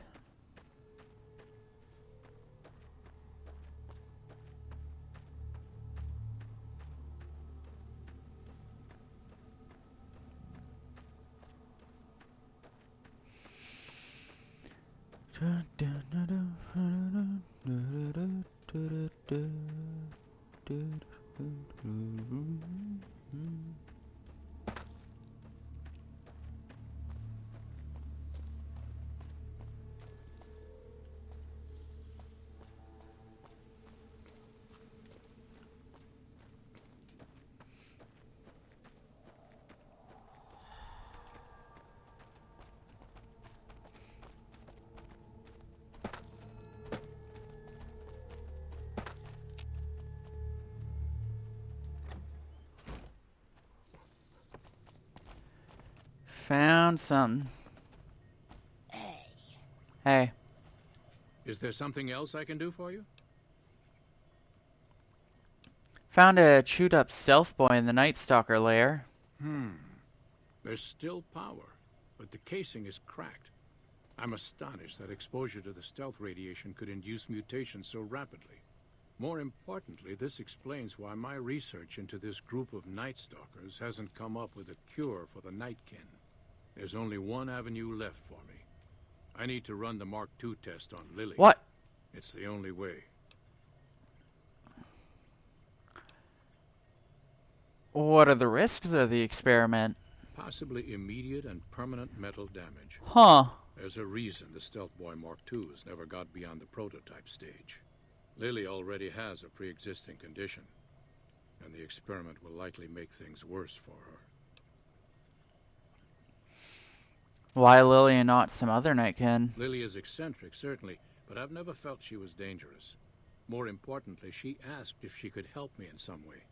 Found something. Hey. Hey. Is there something else I can do for you? Found a chewed up stealth boy in the Night Stalker lair. There's still power, but the casing is cracked. I'm astonished that exposure to the stealth radiation could induce mutations so rapidly. More importantly, this explains why my research into this group of Night Stalkers hasn't come up with a cure for the Nightkin. There's only one avenue left for me. I need to run the Mark II test on Lily. What? It's the only way. What are the risks of the experiment? Possibly immediate and permanent mental damage. Huh. There's a reason the Stealth Boy Mark II has never got beyond the prototype stage. Lily already has a pre-existing condition, and the experiment will likely make things worse for her. Why Lily and not some other Nightkin? Lily is eccentric, certainly, but I've never felt she was dangerous. More importantly, she asked if she could help me in some way.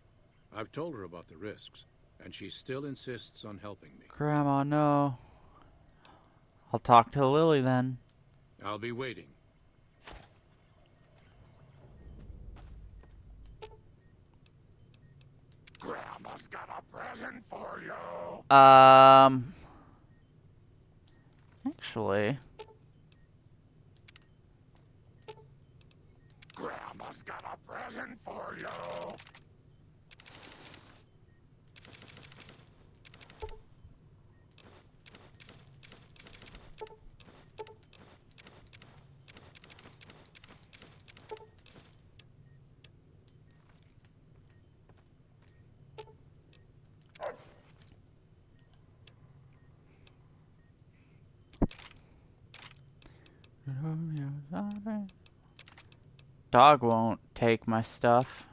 I've told her about the risks, and she still insists on helping me. Grandma, no. I'll talk to Lily then. I'll be waiting. Grandma's got a present for you. Actually. Grandma's got a present for you. Dog won't take my stuff.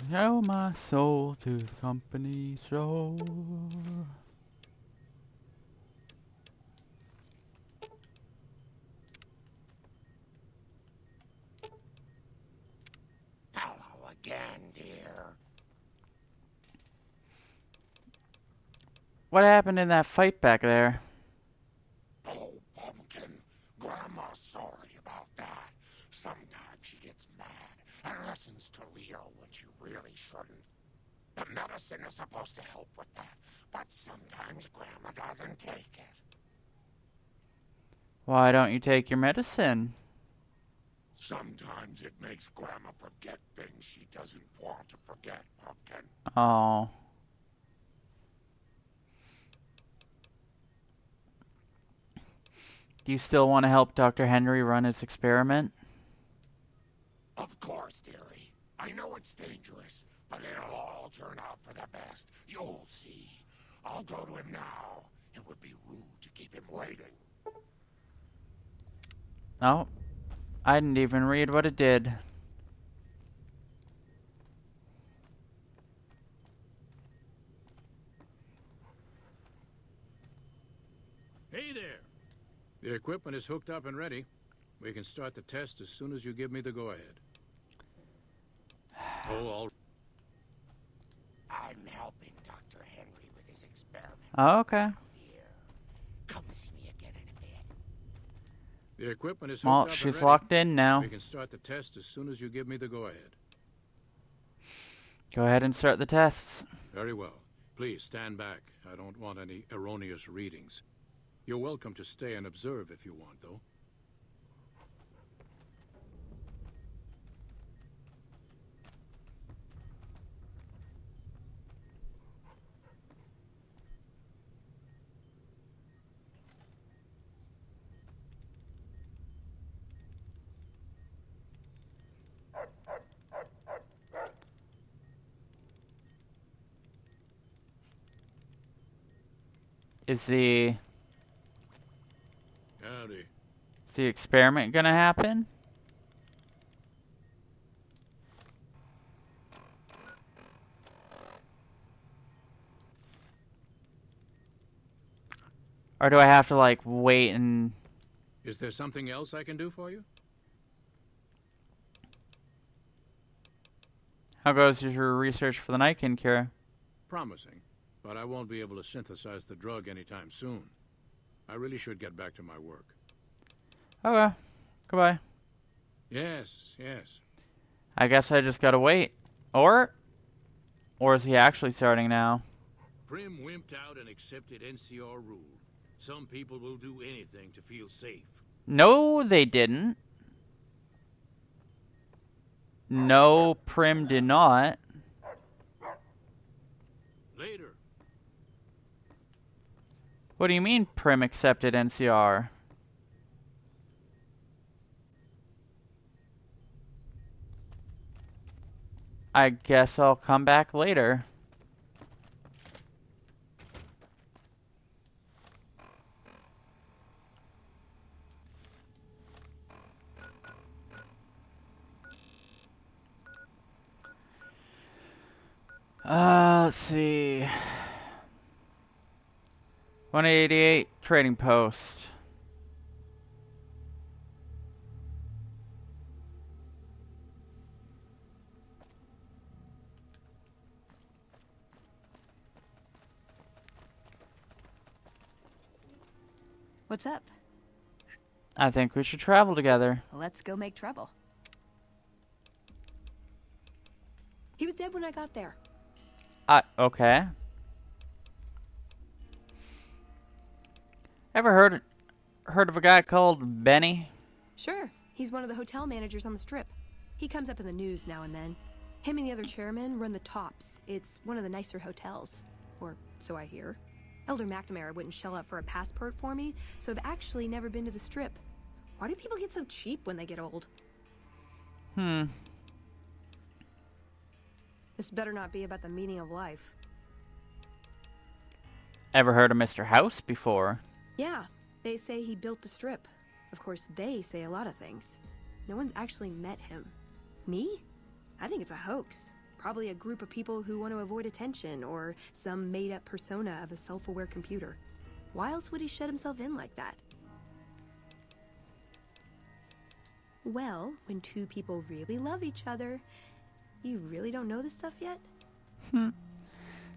Sell my soul to the company store. What happened in that fight back there? Oh, Pumpkin. Grandma's sorry about that. Sometimes she gets mad and listens to Leo when she really shouldn't. The medicine is supposed to help with that, but sometimes Grandma doesn't take it. Why don't you take your medicine? Sometimes it makes Grandma forget things she doesn't want to forget, Pumpkin. Oh. Do you still want to help Dr. Henry run his experiment? Of course, dearie. I know it's dangerous, but it'll all turn out for the best. You'll see. I'll go to him now. It would be rude to keep him waiting. Oh. I didn't even read what it did. Hey there. The equipment is hooked up and ready. We can start the test as soon as you give me the go-ahead. Oh, all... I'm helping Dr. Henry with his experiment. Oh, okay. Here. Come see me again in a bit. The equipment is hooked Well, up and she's ready. locked in now. We can start the test as soon as you give me the go-ahead. Go ahead and start the tests. Very well. Please stand back. I don't want any erroneous readings. You're welcome to stay and observe if you want, though. Is the Howdy. experiment gonna happen? Or do I have to like wait and... Is there something else I can do for you? How goes your research for the Nightkin cure? Promising, but I won't be able to synthesize the drug anytime soon. I really should get back to my work. Okay. Goodbye. Yes, yes. I guess I just gotta wait. Or is he actually starting now? Prim wimped out and accepted NCR rule. Some people will do anything to feel safe. No, they didn't. No, Prim did not. Later. What do you mean Prim accepted NCR? I guess I'll come back later. Let's see. 188 trading post. What's up? I think we should travel together. Let's go make trouble. He was dead when I got there. Okay. Ever heard of a guy called Benny? Sure. He's one of the hotel managers on the Strip. He comes up in the news now and then. Him and the other chairman run the Tops. It's one of the nicer hotels. Or so I hear. Elder McNamara wouldn't shell out for a passport for me, so I've actually never been to the Strip. Why do people get so cheap when they get old? This better not be about the meaning of life. Ever heard of Mr. House before? Yeah, they say he built the Strip. Of course, they say a lot of things. No one's actually met him. Me? I think it's a hoax. Probably a group of people who want to avoid attention, or some made-up persona of a self-aware computer. Why else would he shut himself in like that? Well, when two people really love each other, you really don't know this stuff yet?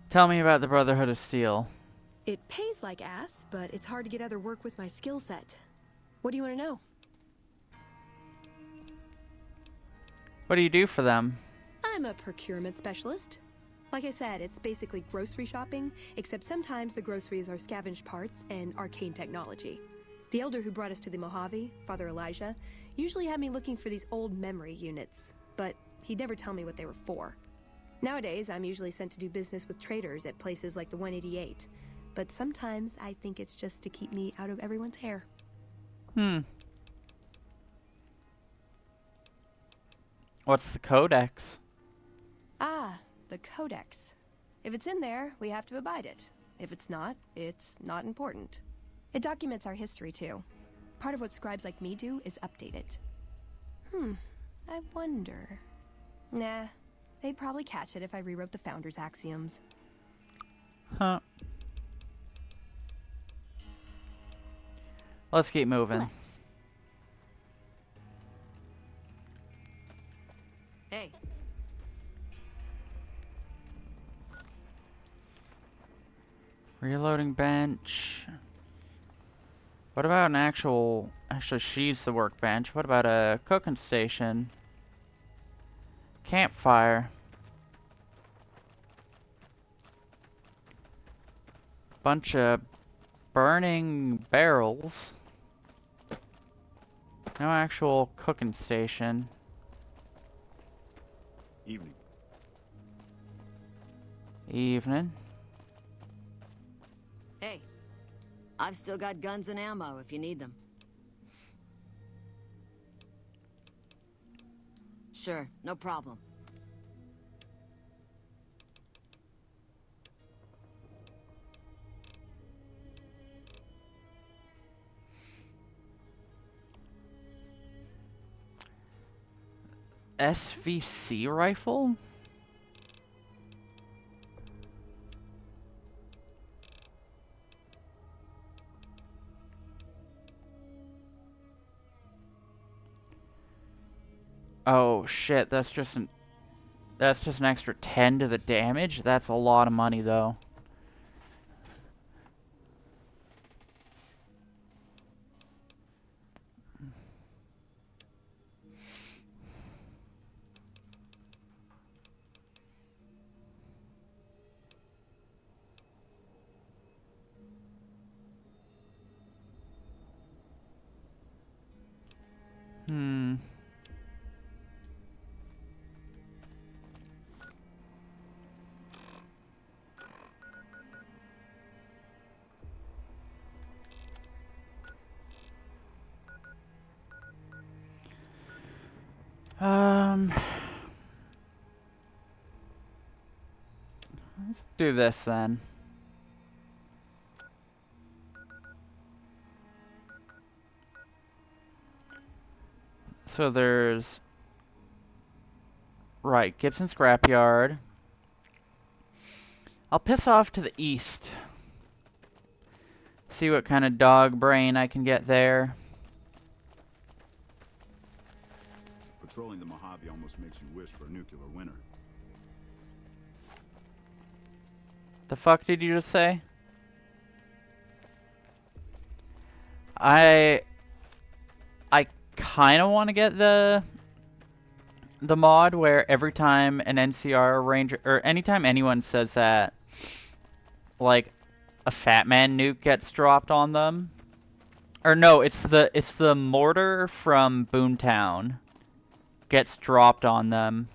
Tell me about the Brotherhood of Steel. It pays like ass, but it's hard to get other work with my skill set. What do you want to know? What do you do for them? I'm a procurement specialist. Like I said, it's basically grocery shopping, except sometimes the groceries are scavenged parts and arcane technology. The elder who brought us to the Mojave, Father Elijah, usually had me looking for these old memory units, but he'd never tell me what they were for. Nowadays, I'm usually sent to do business with traders at places like the 188, but sometimes I think it's just to keep me out of everyone's hair. What's the codex? Ah, the Codex. If it's in there, we have to abide it. If it's not important. It documents our history, too. Part of what scribes like me do is update it. I wonder... Nah, they'd probably catch it if I rewrote the Founder's axioms. Huh. Let's keep moving. Let's. Hey, Reloading bench. What about an actually she's the workbench. What about a cooking station? Campfire. Bunch of burning barrels. No actual cooking station. Evening. Evening. Hey, I've still got guns and ammo if you need them. Sure, no problem. SVC rifle? Oh shit, that's just an extra 10 to the damage. That's a lot of money though. Let's do this then. So there's... Right, Gibson Scrapyard. I'll piss off to the east. See what kind of dog brain I can get there. Patrolling the Mojave almost makes you wish for a nuclear winter. The fuck did you just say? I kind of want to get the mod where every time an NCR ranger or anytime anyone says that, like, a Fat Man nuke gets dropped on them. Or no, it's the mortar from Boomtown gets dropped on them.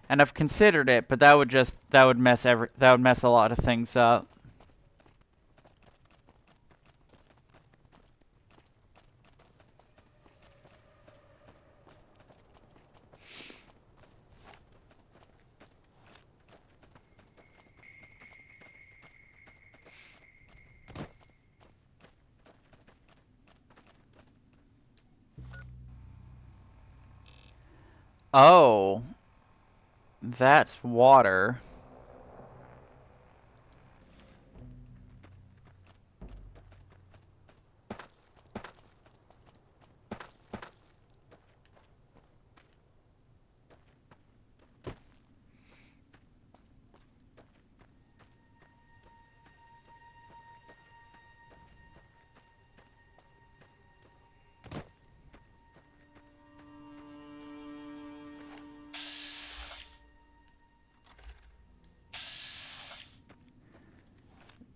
And I've considered it, but that would mess a lot of things up. Oh. That's water.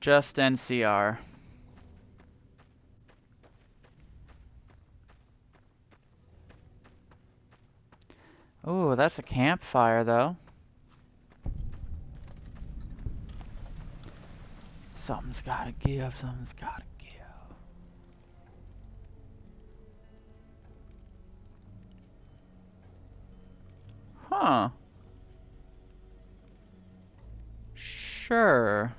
Just NCR. Ooh, that's a campfire, though. Something's gotta give, something's gotta give. Huh. Sure.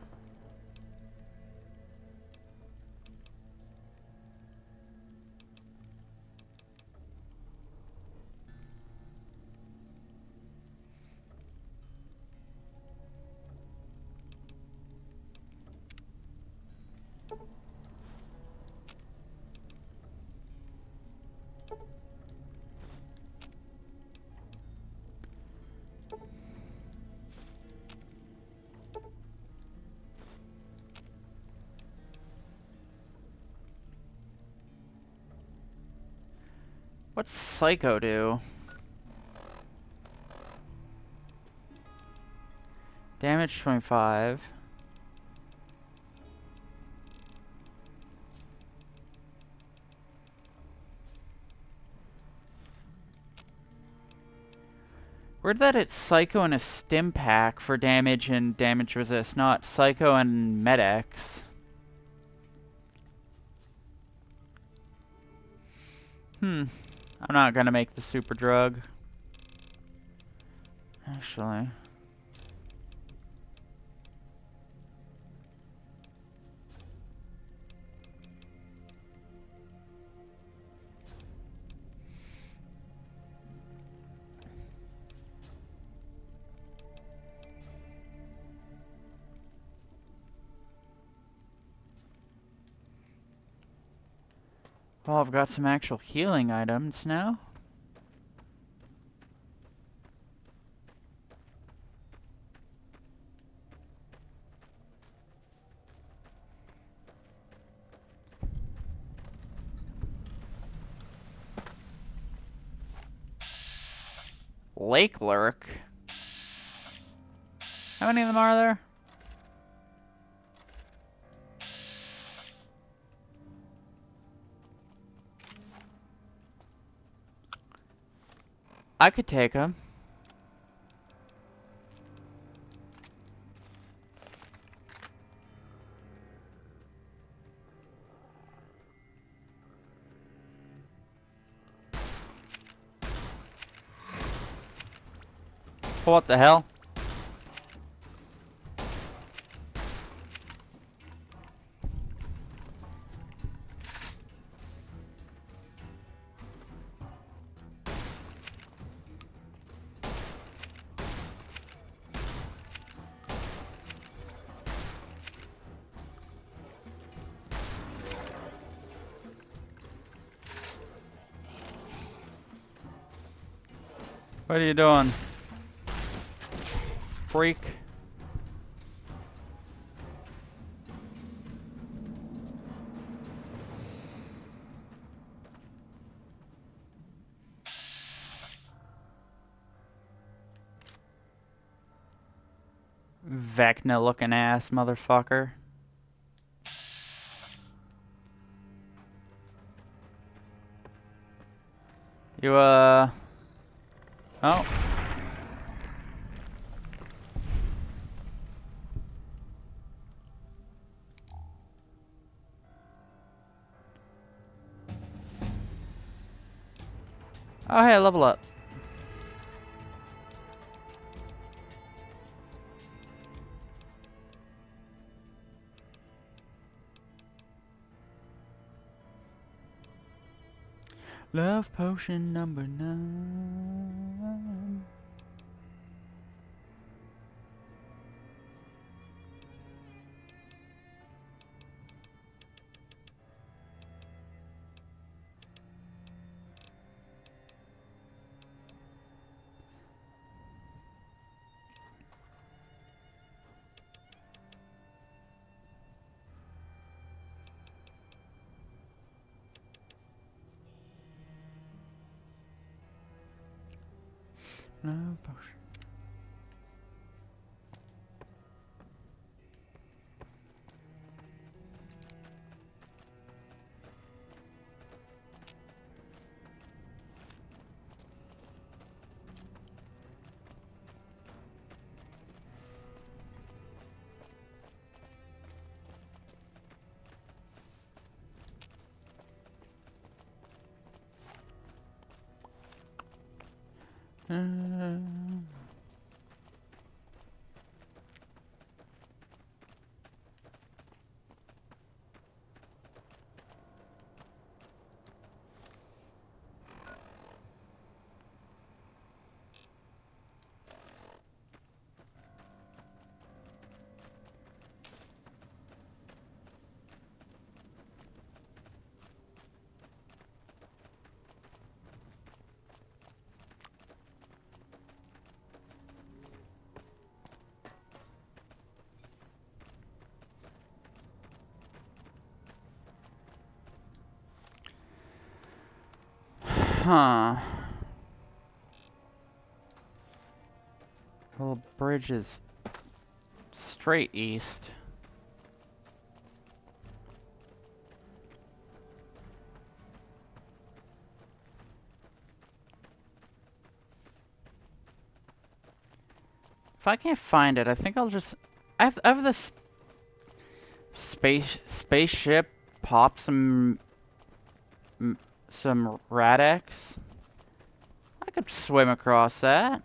What's Psycho do? Damage 25. Weird that it's Psycho and a stim pack for damage and damage resist, not Psycho and Med-X. I'm not gonna make the super drug. Actually. Well, I've got some actual healing items now. Lake Lurk. How many of them are there? I could take them. What the hell? What are you doing? Freak. Vecna looking ass motherfucker. You, Oh. Oh, hey, level up. Love potion number 9. Love potion. Huh. Well, bridge is straight east. If I can't find it, I think I'll just... I have this spaceship pop some Radix. I could swim across that.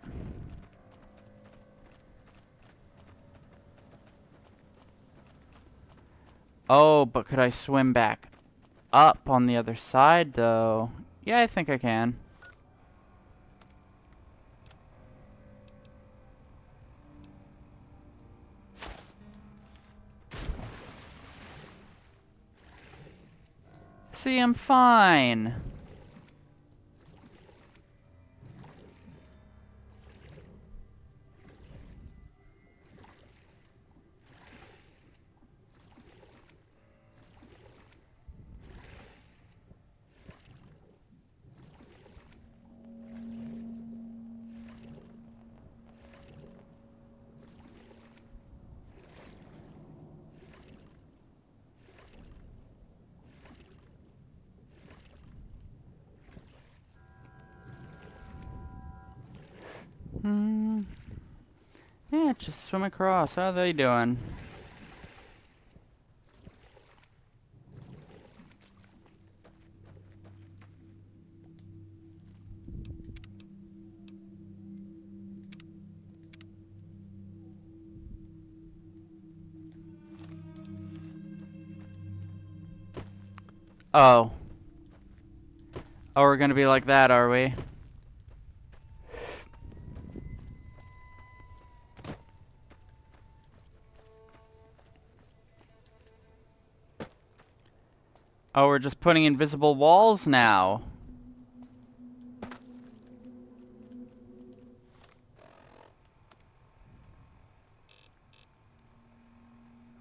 Oh, but could I swim back up on the other side, though? Yeah, I think I can. See, I'm fine. Yeah, just swim across. How are they doing? Oh. Oh, we're gonna be like that, are we? Oh, we're just putting invisible walls now.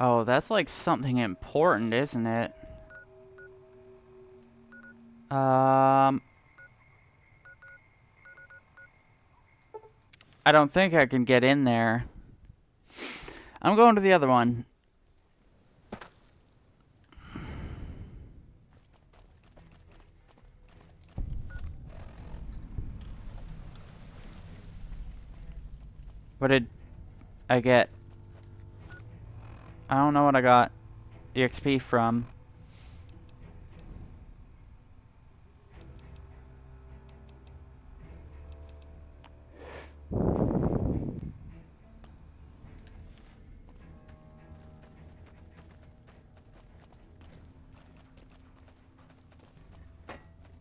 Oh, that's like something important, isn't it? I don't think I can get in there. I'm going to the other one. What did I get? I don't know what I got EXP from.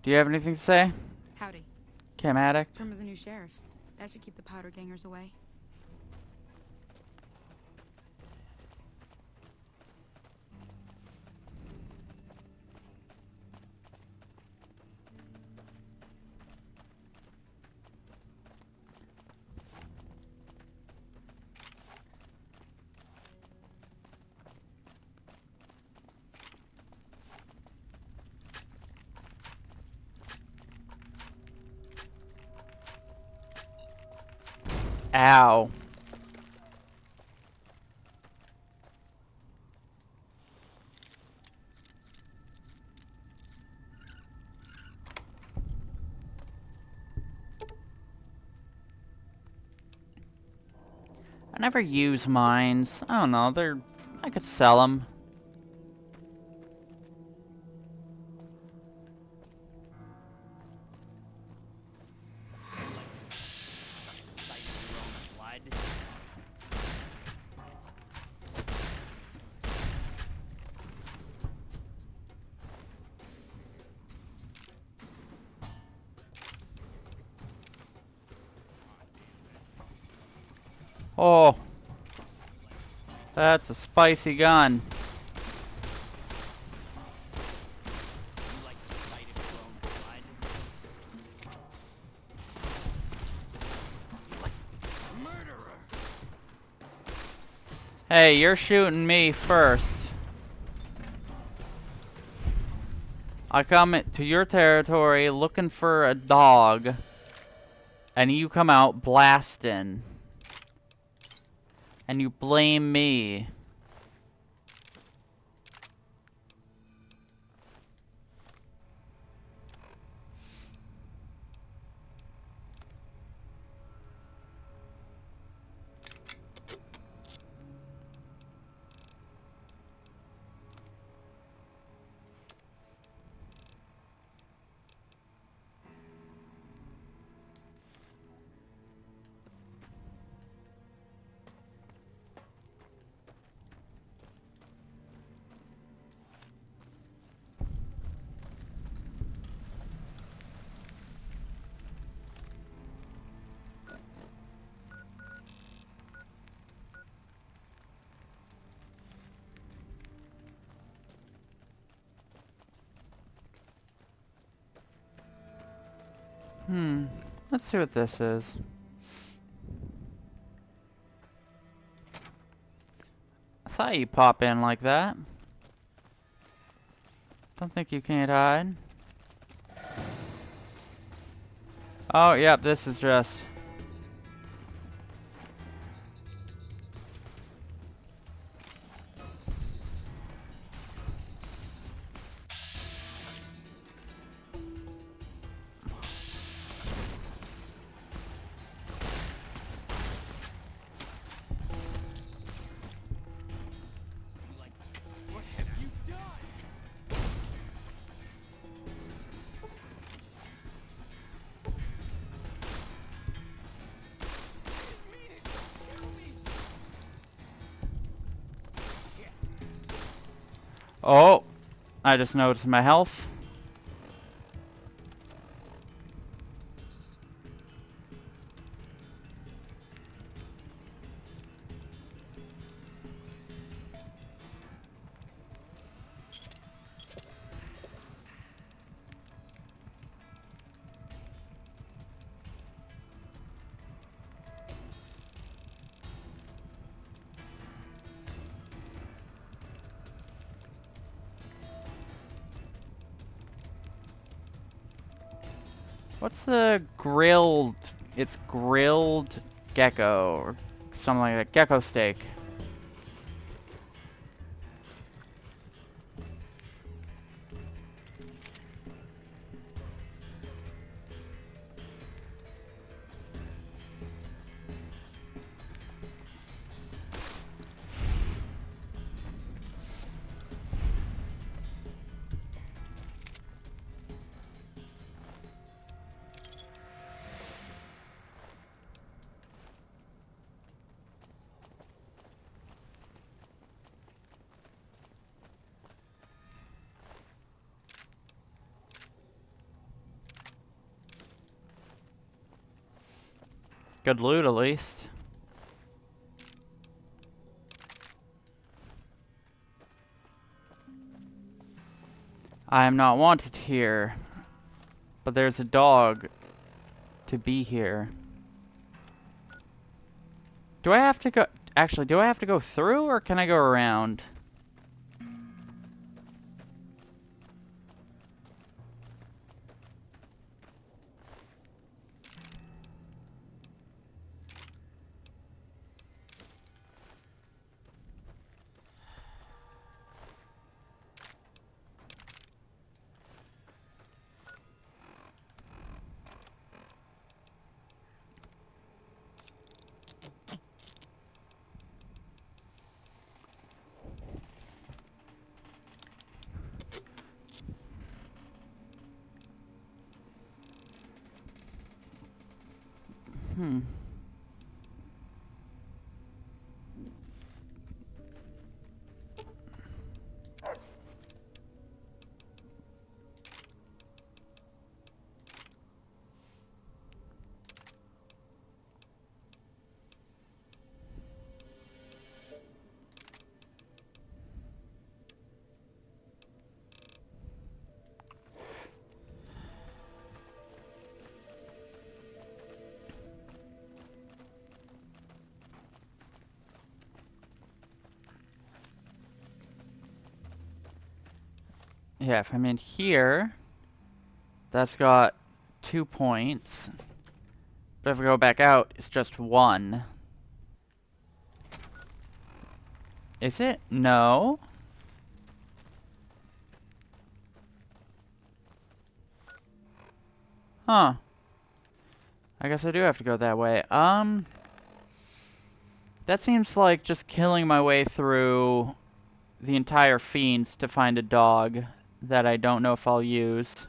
Do you have anything to say? Howdy. Cam Addict? Trim is a new sheriff. That should keep the powder gangers away. Ow. I never use mines. I don't know. I could sell them. Oh, that's a spicy gun. Hey, you're shooting me first. I come to your territory looking for a dog, and you come out blasting. And you blame me. Let's see what this is. I thought you'd pop in like that. Don't think you can't hide. Oh, yep, this is just... Oh, I just noticed my health. What's the grilled... It's grilled gecko, or something like that. Gecko steak. Good loot, at least. I am not wanted here, but there's a dog to be here. Do I have to go... Actually, do I have to go through, or can I go around? Yeah, if I'm in here, that's got 2 points. But if I go back out, it's just 1. Is it? No. Huh. I guess I do have to go that way. That seems like just killing my way through the entire Fiends to find a dog that I don't know if I'll use.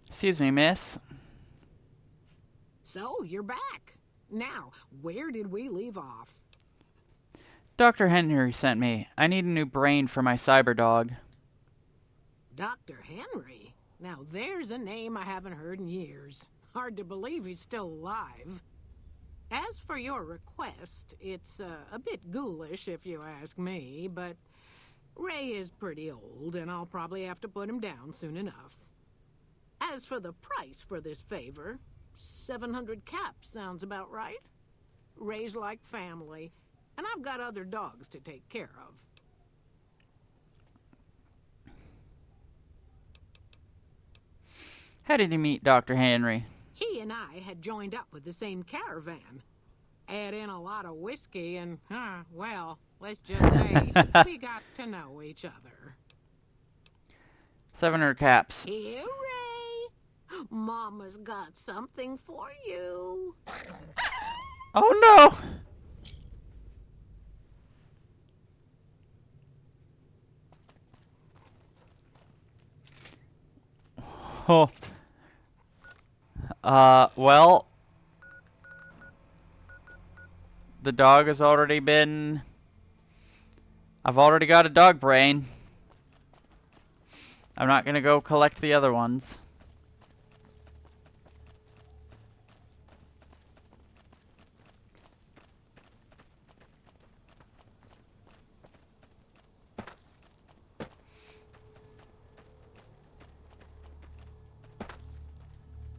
Excuse me, miss. So, you're back. Now, where did we leave off? Dr. Henry sent me. I need a new brain for my cyber dog. Dr. Henry? Now, there's a name I haven't heard in years. Hard to believe he's still alive. As for your request, it's a bit ghoulish if you ask me, but Ray is pretty old, and I'll probably have to put him down soon enough. As for the price for this favor, 700 caps sounds about right. Ray's like family, and I've got other dogs to take care of. How did you meet Dr. Henry? He and I had joined up with the same caravan. Add in a lot of whiskey and, well, let's just say we got to know each other. 700 caps. Here, Ray. Mama's got something for you. Oh no! Oh. Well, the dog has already been... I've already got a dog brain. I'm not gonna go collect the other ones.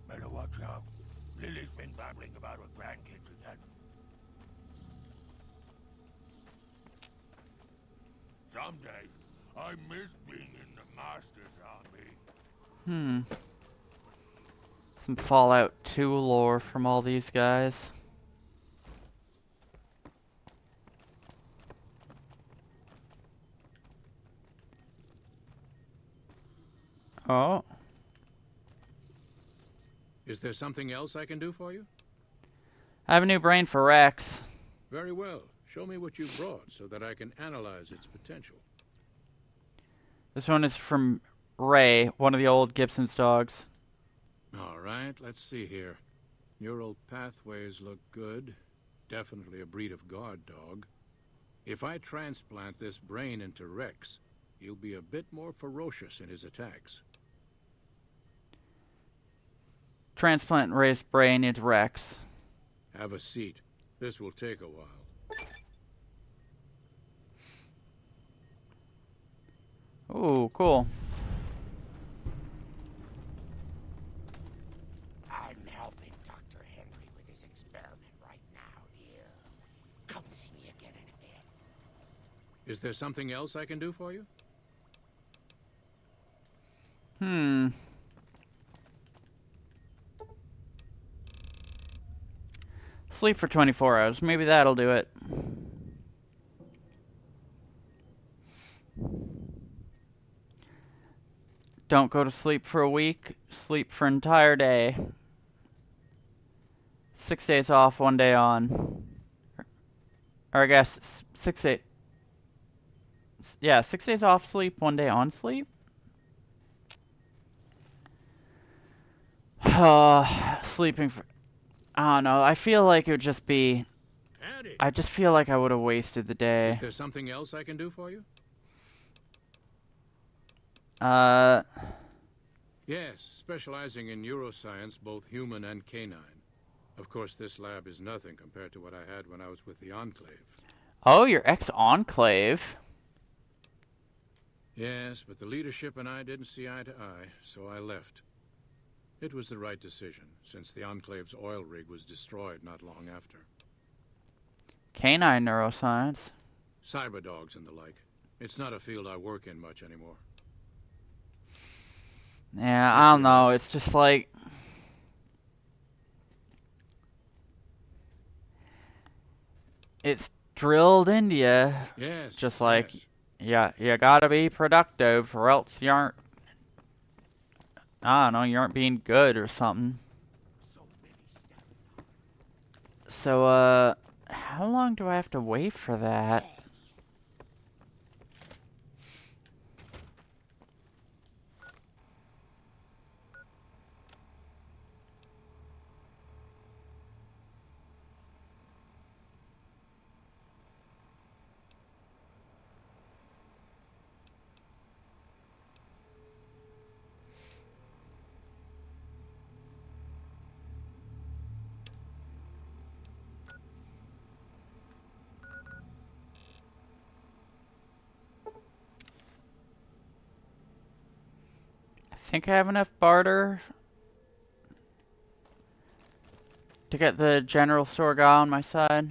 Better watch out. Lily's been babbling about her grandkids again. Some days, I miss being in the Master's army. Some Fallout 2 lore from all these guys. Oh. Is there something else I can do for you? I have a new brain for Rex. Very well. Show me what you brought so that I can analyze its potential. This one is from Ray, one of the old Gibson's dogs. All right, let's see here. Neural pathways look good. Definitely a breed of guard dog. If I transplant this brain into Rex, he'll be a bit more ferocious in his attacks. Transplant Ray's brain into Rex. Have a seat. This will take a while. Ooh, cool. I'm helping Dr. Henry with his experiment right now, dear. Come see me again in a bit. Is there something else I can do for you? Sleep for 24 hours. Maybe that'll do it. Don't go to sleep for a week. Sleep for an entire day. 6 days off, 1 day on. Or I guess 6 days. Yeah, 6 days off sleep, 1 day on sleep. Sleeping for... I don't know. I feel like it would just be... Howdy. I just feel like I would have wasted the day. Is there something else I can do for you? Yes, specializing in neuroscience, both human and canine. Of course, this lab is nothing compared to what I had when I was with the Enclave. Oh, your ex-Enclave. Yes, but the leadership and I didn't see eye to eye, so I left. It was the right decision, since the Enclave's oil rig was destroyed not long after. Canine neuroscience. Cyberdogs and the like. It's not a field I work in much anymore. Yeah, I don't know. It's just like... It's drilled into you. Yes. Just like, yeah, you gotta be productive or else you aren't... I don't know, you aren't being good or something. So, how long do I have to wait for that? I think I have enough barter to get the general store guy on my side.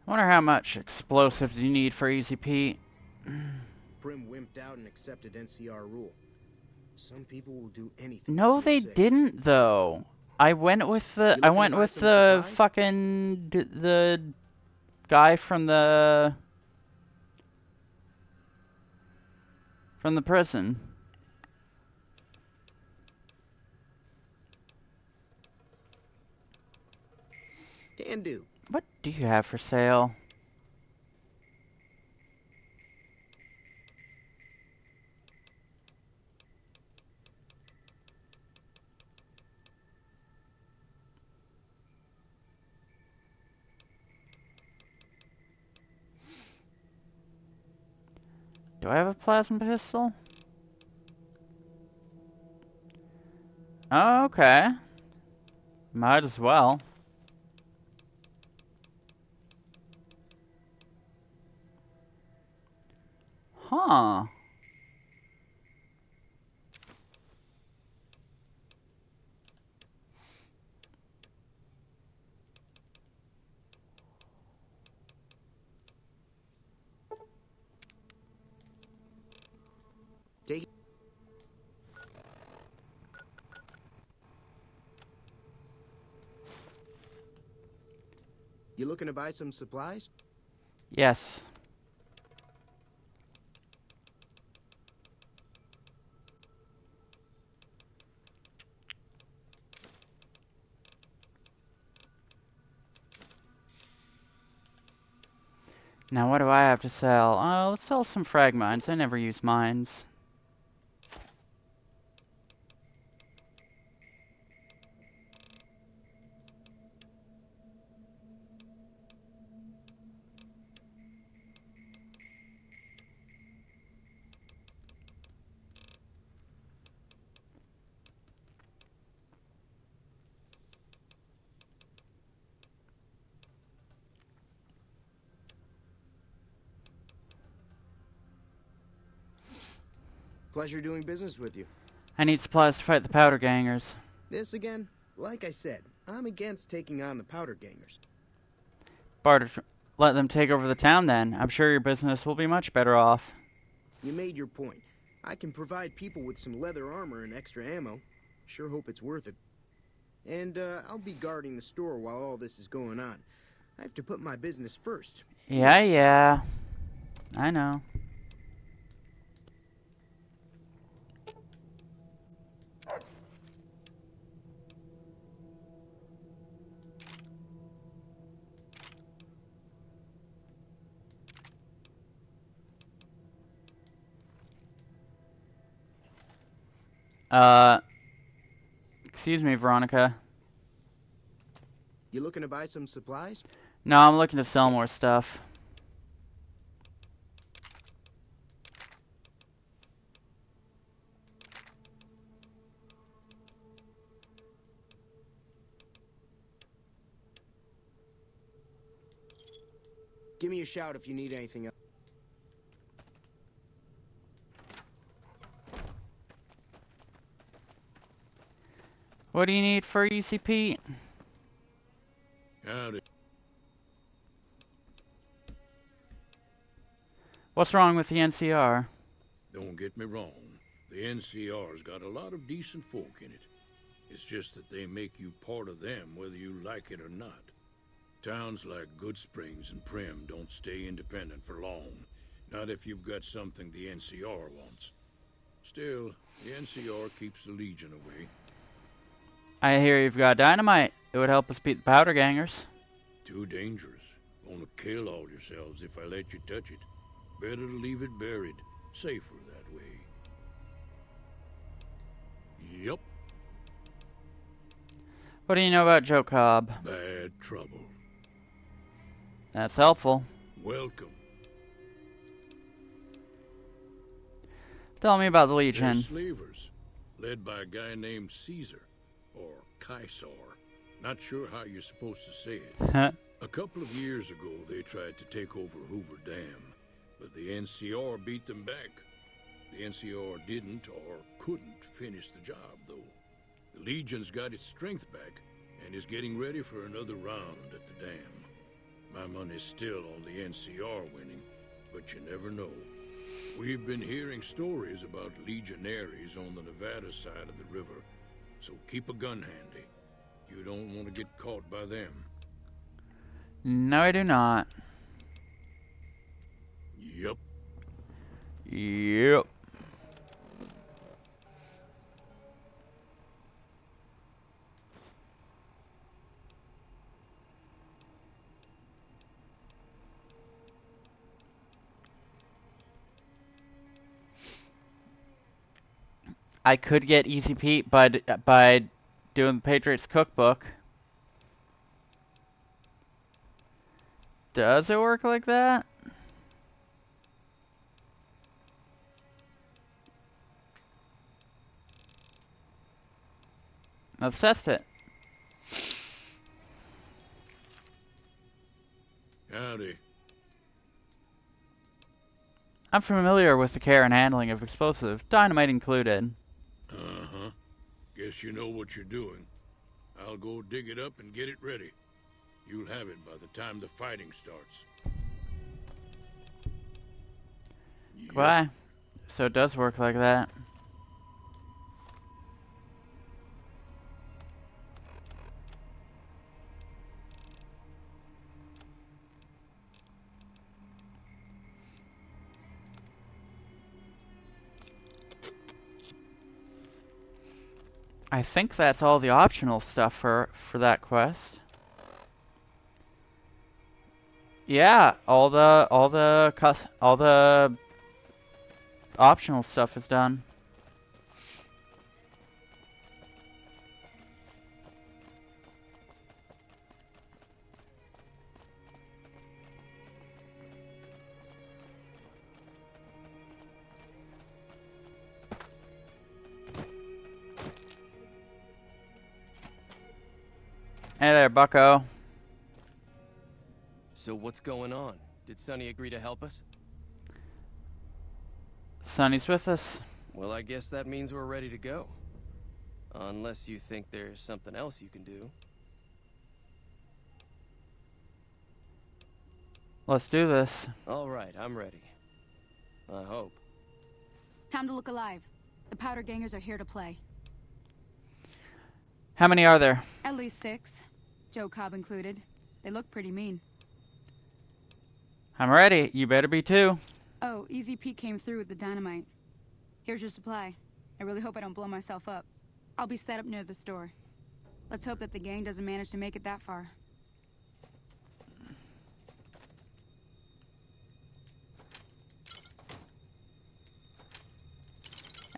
I wonder how much explosives you need for Easy Pete. Prim wimped out and accepted NCR rule. Some people will do anything. No, they didn't though. I went with the fucking the guy from the prison. Can do. What do you have for sale? Do I have a plasma pistol? Oh, okay. Might as well. Huh. Take it. You looking to buy some supplies? Yes. Now what do I have to sell? Let's sell some frag mines. I never use mines. Pleasure doing business with you. I need supplies to fight the powder gangers. This again? Like I said, I'm against taking on the powder gangers. Barter, let them take over the town then. I'm sure your business will be much better off. You made your point. I can provide people with some leather armor and extra ammo. Sure hope it's worth it. And, I'll be guarding the store while all this is going on. I have to put my business first. Yeah. I know. Excuse me, Veronica. You looking to buy some supplies? No, I'm looking to sell more stuff. Give me a shout if you need anything else. What do you need for ECP? Howdy. What's wrong with the NCR? Don't get me wrong. The NCR's got a lot of decent folk in it. It's just that they make you part of them whether you like it or not. Towns like Goodsprings and Prim don't stay independent for long. Not if you've got something the NCR wants. Still, the NCR keeps the Legion away. I hear you've got dynamite. It would help us beat the powder gangers. Too dangerous. Gonna kill all yourselves if I let you touch it. Better to leave it buried. Safer that way. Yup. What do you know about Joe Cobb? Bad trouble. That's helpful. Welcome. Tell me about the They're Legion. slavers, led by a guy named Caesar, or Caesar. Not sure how you're supposed to say it. A couple of years ago, they tried to take over Hoover Dam, but the NCR beat them back. The NCR didn't or couldn't finish the job, though. The Legion's got its strength back and is getting ready for another round at the dam. My money's still on the NCR winning, but you never know. We've been hearing stories about legionaries on the Nevada side of the river, so keep a gun handy. You don't want to get caught by them. No, I do not. Yup. Yep. I could get Easy Pete by doing the Patriots cookbook. Does it work like that? Let's test it. Howdy. I'm familiar with the care and handling of explosive, dynamite included. Uh-huh. Guess you know what you're doing. I'll go dig it up and get it ready. You'll have it by the time the fighting starts. Goodbye. So it does work like that. I think that's all the optional stuff for that quest. Yeah, all the optional stuff is done. Hey there, bucko. So what's going on? Did Sonny agree to help us? Sonny's with us. Well, I guess that means we're ready to go. Unless you think there's something else you can do. Let's do this. All right, I'm ready. I hope. Time to look alive. The powder gangers are here to play. How many are there? At least 6. Joe Cobb included. They look pretty mean. I'm ready. You better be too. Oh, Easy Pete came through with the dynamite. Here's your supply. I really hope I don't blow myself up. I'll be set up near the store. Let's hope that the gang doesn't manage to make it that far.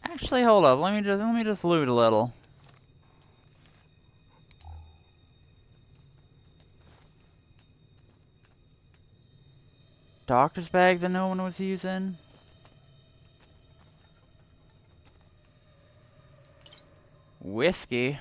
Actually, hold up. Let me just loot a little. Doctor's bag that no one was using. Whiskey.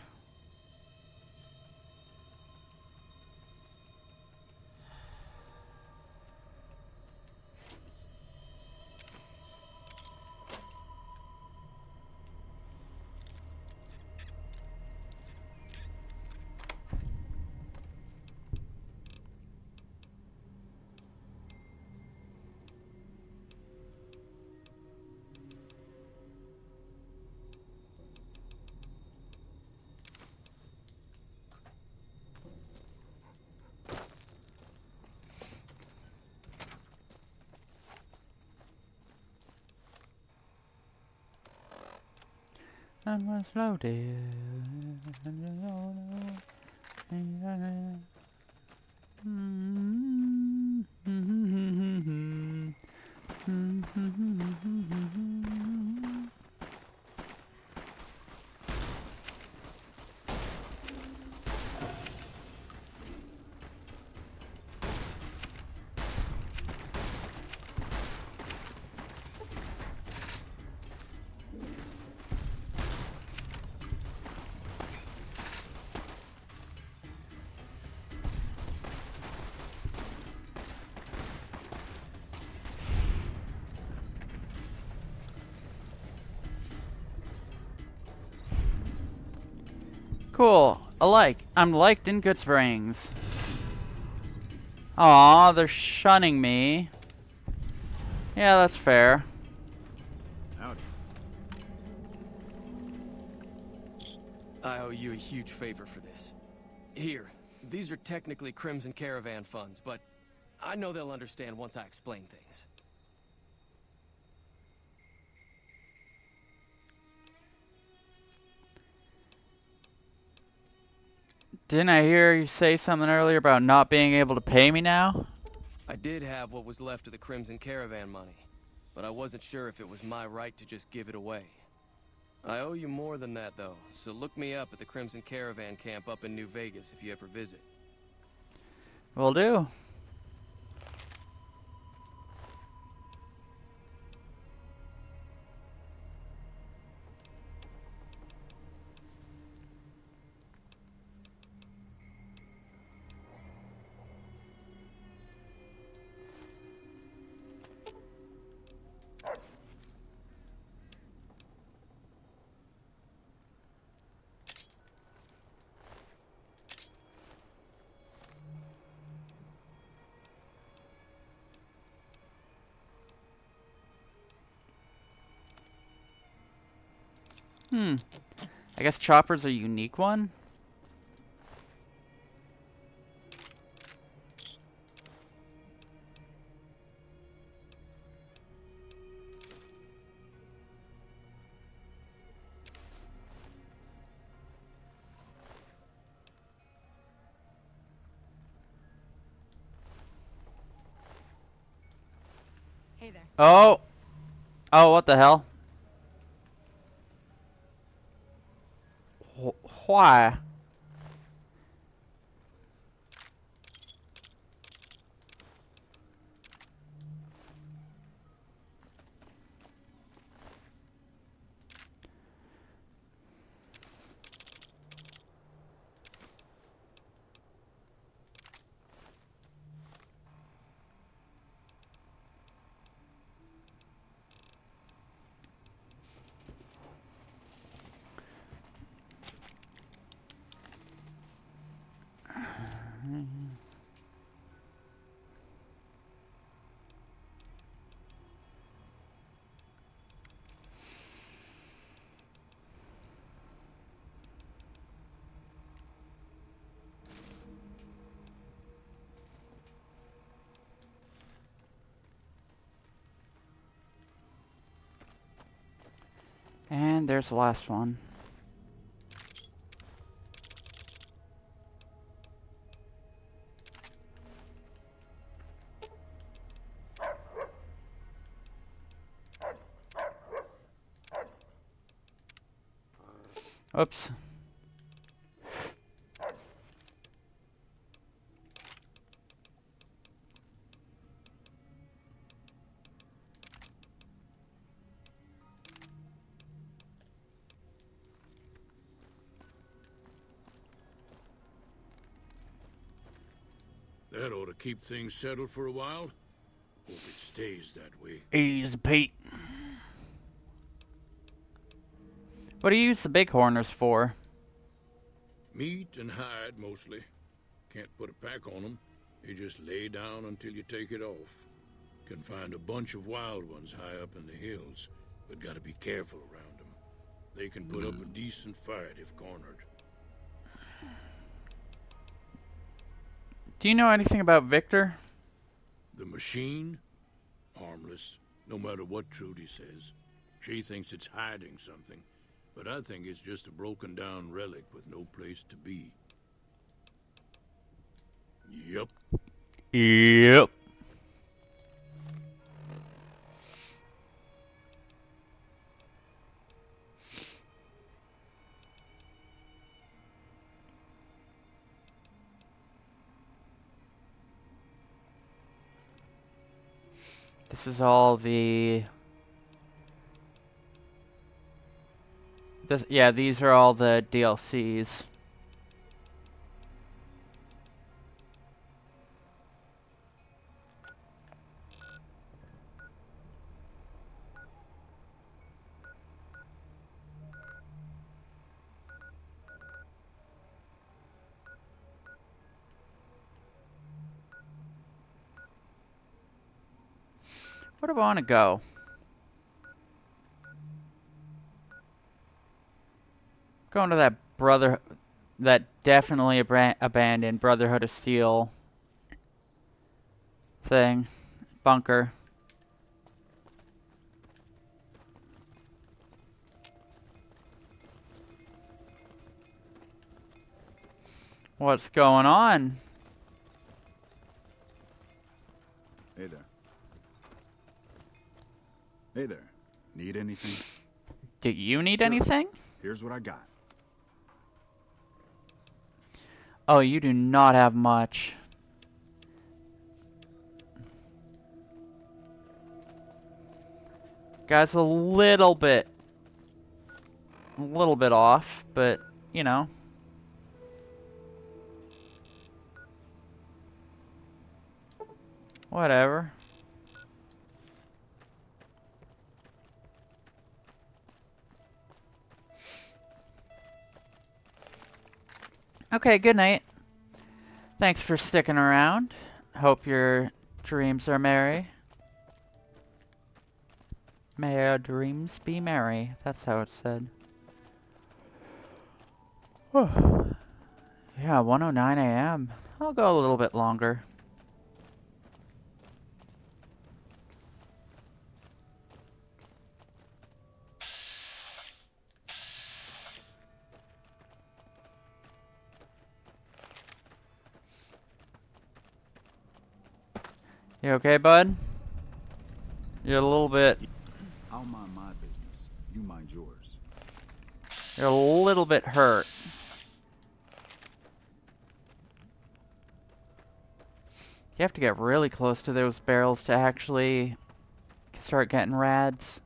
I must slow Cool. I'm liked in Good Springs. Aw, they're shunning me. Yeah, that's fair. Howdy. I owe you a huge favor for this. Here, these are technically Crimson Caravan funds, but I know they'll understand once I explain things. Didn't I hear you say something earlier about not being able to pay me now? I did have what was left of the Crimson Caravan money, but I wasn't sure if it was my right to just give it away. I owe you more than that, though, so look me up at the Crimson Caravan camp up in New Vegas if you ever visit. Will do. I guess Chopper's a unique one. Hey there. Oh! Oh, what the hell? Why? And there's the last one. Oops. That ought to keep things settled for a while. Hope it stays that way. Easy, Pete. What do you use the bighorners for? Meat and hide, mostly. Can't put a pack on them. You just lay down until you take it off. Can find a bunch of wild ones high up in the hills, but gotta be careful around them. They can put up a decent fight if cornered. Do you know anything about Victor? The machine? Harmless, no matter what Trudy says. She thinks it's hiding something, but I think it's just a broken down relic with no place to be. Yup. Yep. This is all the... yeah, these are all the DLCs. Where do I want to go? Going to that definitely abandoned Brotherhood of Steel thing, bunker. What's going on? Hey there. Hey there. Need anything? Do you need Sure. anything? Here's what I got. Oh, you do not have much. Guy's a little bit off, but, you know. Whatever. Okay, good night. Thanks for sticking around. Hope your dreams are merry. May your dreams be merry. That's how it's said. Yeah, 1:09 a.m. I'll go a little bit longer. You okay, bud? You're a little bit... I'll mind my business. You mind yours. You're a little bit hurt. You have to get really close to those barrels to actually start getting rads.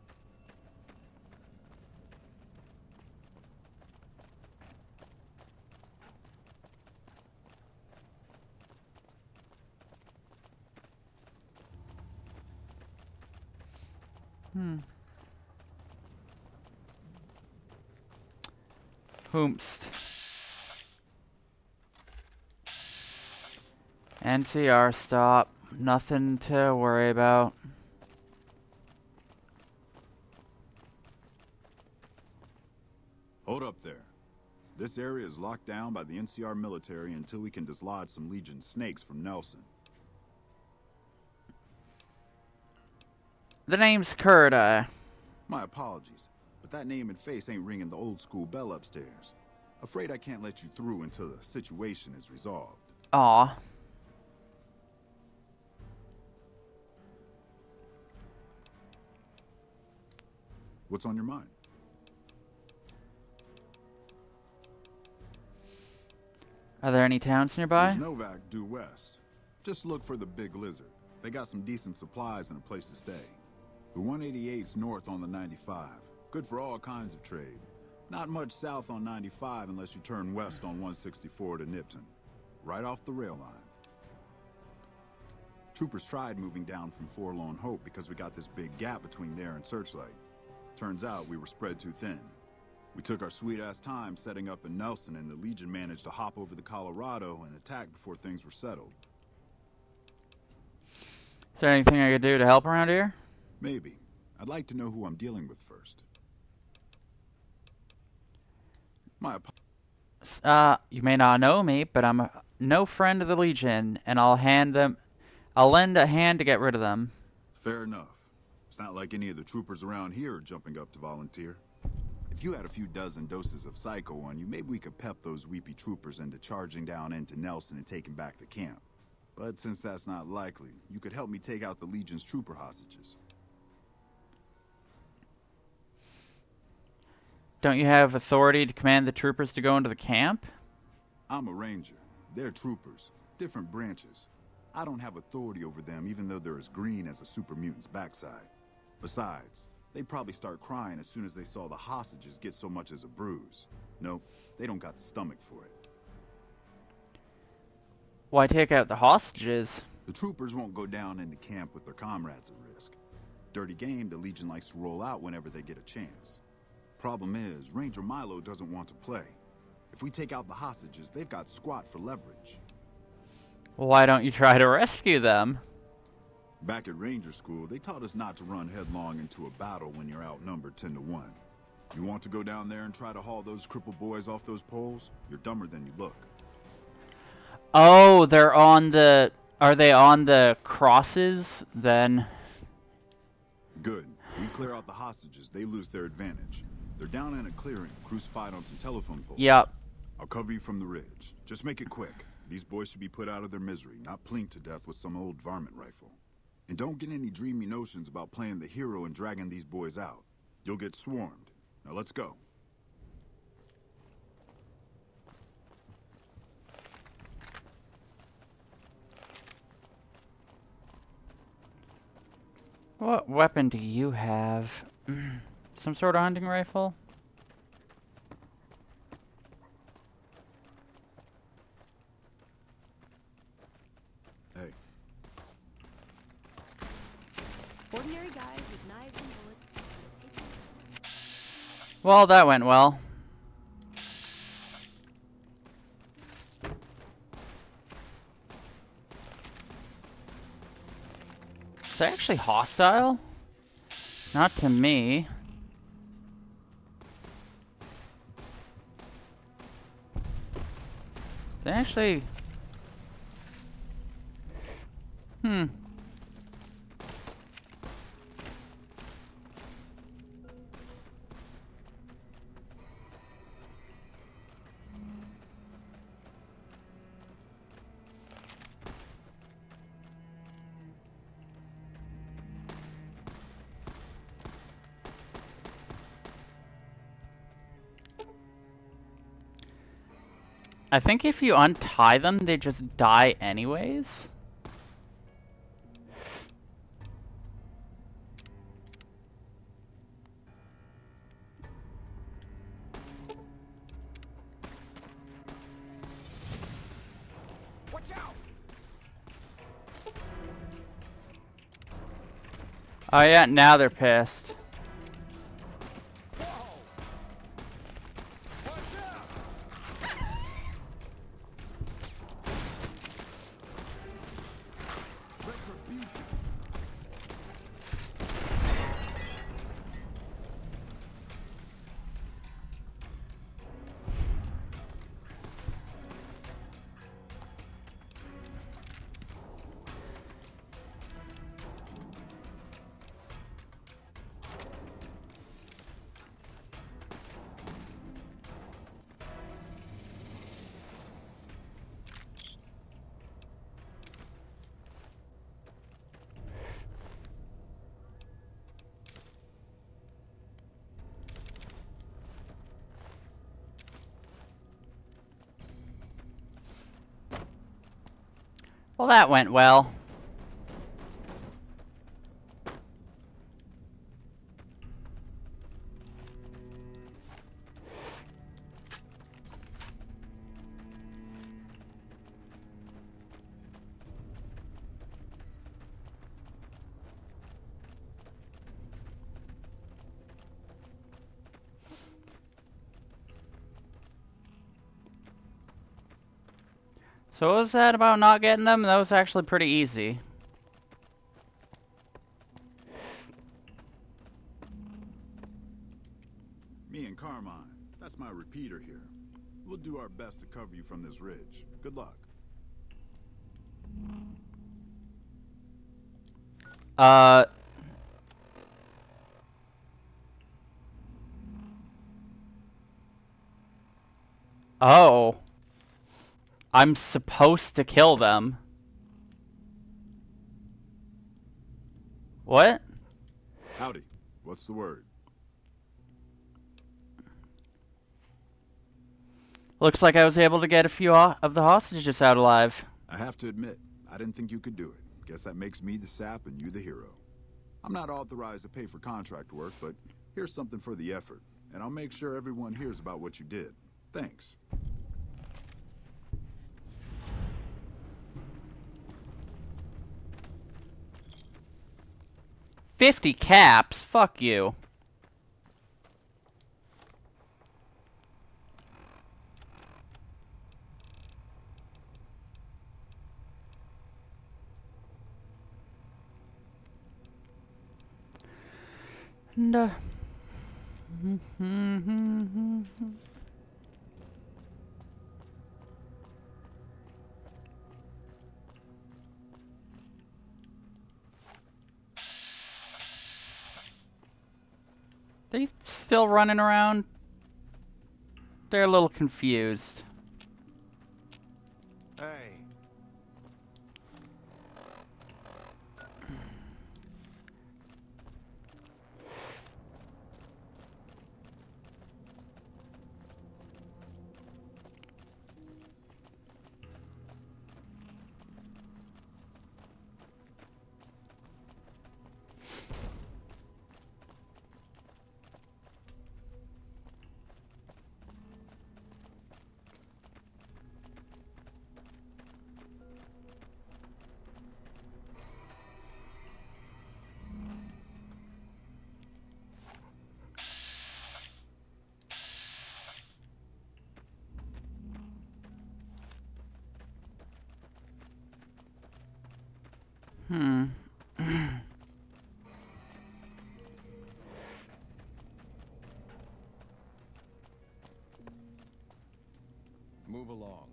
Hoomst. NCR stop. Nothing to worry about. Hold up there. This area is locked down by the NCR military until we can dislodge some Legion snakes from Nelson. The name's Kurt, My apologies, but but that name and face ain't ringing the old school bell upstairs. Afraid I can't let you through until the situation is resolved. Aw. What's on your mind? Are there any towns nearby? There's Novak due west. Just look for the Big Lizard. They got some decent supplies and a place to stay. The 188's north on the 95. Good for all kinds of trade. Not much south on 95 unless you turn west on 164 to Nipton. Right off the rail line. Troopers tried moving down from Forlorn Hope because we got this big gap between there and Searchlight. Turns out we were spread too thin. We took our sweet-ass time setting up in Nelson, and the Legion managed to hop over the Colorado and attack before things were settled. Is there anything I could do to help around here? Maybe. I'd like to know who I'm dealing with first. You may not know me, but I'm no friend of the Legion, and I'll lend a hand to get rid of them. Fair enough. It's not like any of the troopers around here are jumping up to volunteer. If you had a few dozen doses of Psycho on you, maybe we could pep those weepy troopers into charging down into Nelson and taking back the camp. But since that's not likely, you could help me take out the Legion's trooper hostages. Don't you have authority to command the troopers to go into the camp? I'm a ranger. They're troopers. Different branches. I don't have authority over them even though they're as green as a super mutant's backside. Besides, they'd probably start crying as soon as they saw the hostages get so much as a bruise. Nope, they don't got the stomach for it. Why take out the hostages? The troopers won't go down into camp with their comrades at risk. Dirty game the Legion likes to roll out whenever they get a chance. Problem is, Ranger Milo doesn't want to play. If we take out the hostages, they've got squat for leverage. Well, why don't you try to rescue them? Back at Ranger School, they taught us not to run headlong into a battle when you're outnumbered 10 to 1. You want to go down there and try to haul those crippled boys off those poles? You're dumber than you look. Oh, they're on the... Are they on the crosses, then? Good. We clear out the hostages, they lose their advantage. They're down in a clearing, crucified on some telephone poles. Yep. I'll cover you from the ridge. Just make it quick. These boys should be put out of their misery, not plinked to death with some old varmint rifle. And don't get any dreamy notions about playing the hero and dragging these boys out. You'll get swarmed. Now let's go. What weapon do you have? Some sort of hunting rifle? Hey. Ordinary guys with knives and bullets. Well, that went well. Is that actually hostile? Not to me. They actually... I think if you untie them, they just die anyways. Watch out! Oh yeah, now they're pissed. Well, that went well. So what was that about not getting them? That was actually pretty easy. Me and Carmine. That's my repeater here. We'll do our best to cover you from this ridge. Good luck. Oh. I'm supposed to kill them. What? Howdy. What's the word? Looks like I was able to get a few of the hostages out alive. I have to admit, I didn't think you could do it. Guess that makes me the sap and you the hero. I'm not authorized to pay for contract work, but here's something for the effort. And I'll make sure everyone hears about what you did. Thanks. $50 caps? Fuck you. And, they still running around? They're a little confused. Hey. Move along.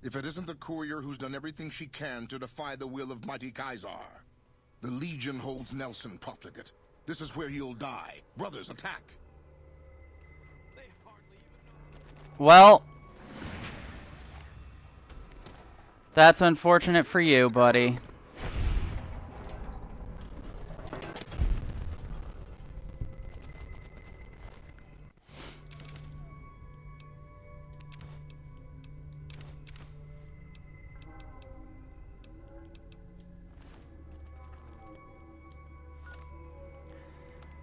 If it isn't the courier who's done everything she can to defy the will of mighty Kaiser. The Legion holds Nelson profligate. This is where you'll die. Brothers, attack! Well, that's unfortunate for you, buddy.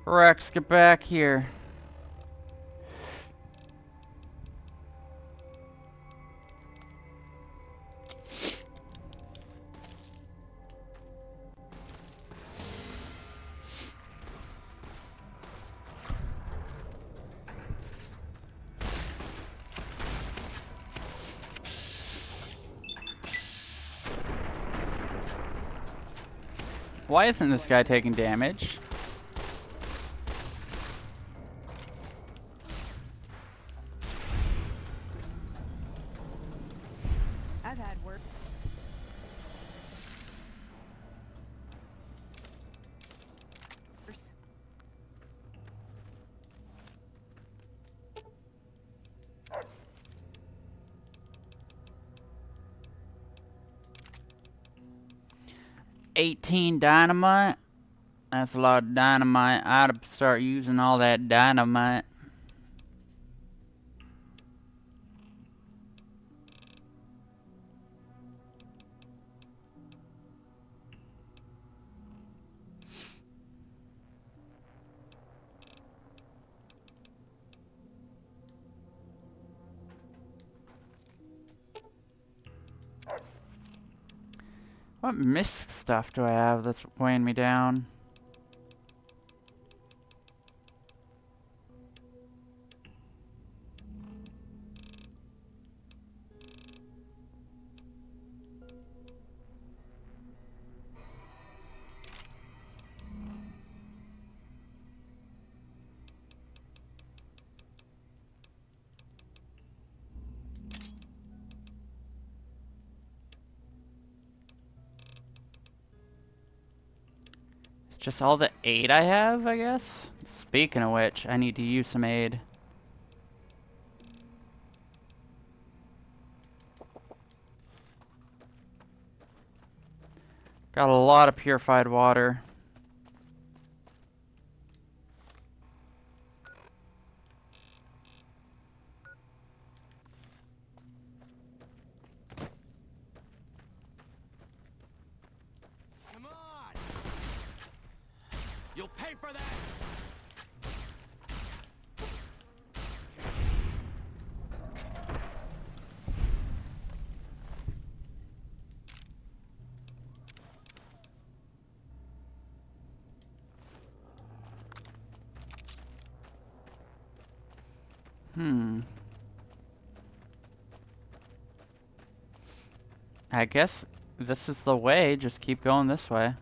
Rex, get back here. Why isn't this guy taking damage? I've had work. $18 dynamite. That's a lot of dynamite. I ought to start using all that dynamite. What misc stuff do I have that's weighing me down? Just all the aid I have, I guess? Speaking of which, I need to use some aid. Got a lot of purified water. Come on! You'll pay for that! I guess this is the way. Just keep going this way.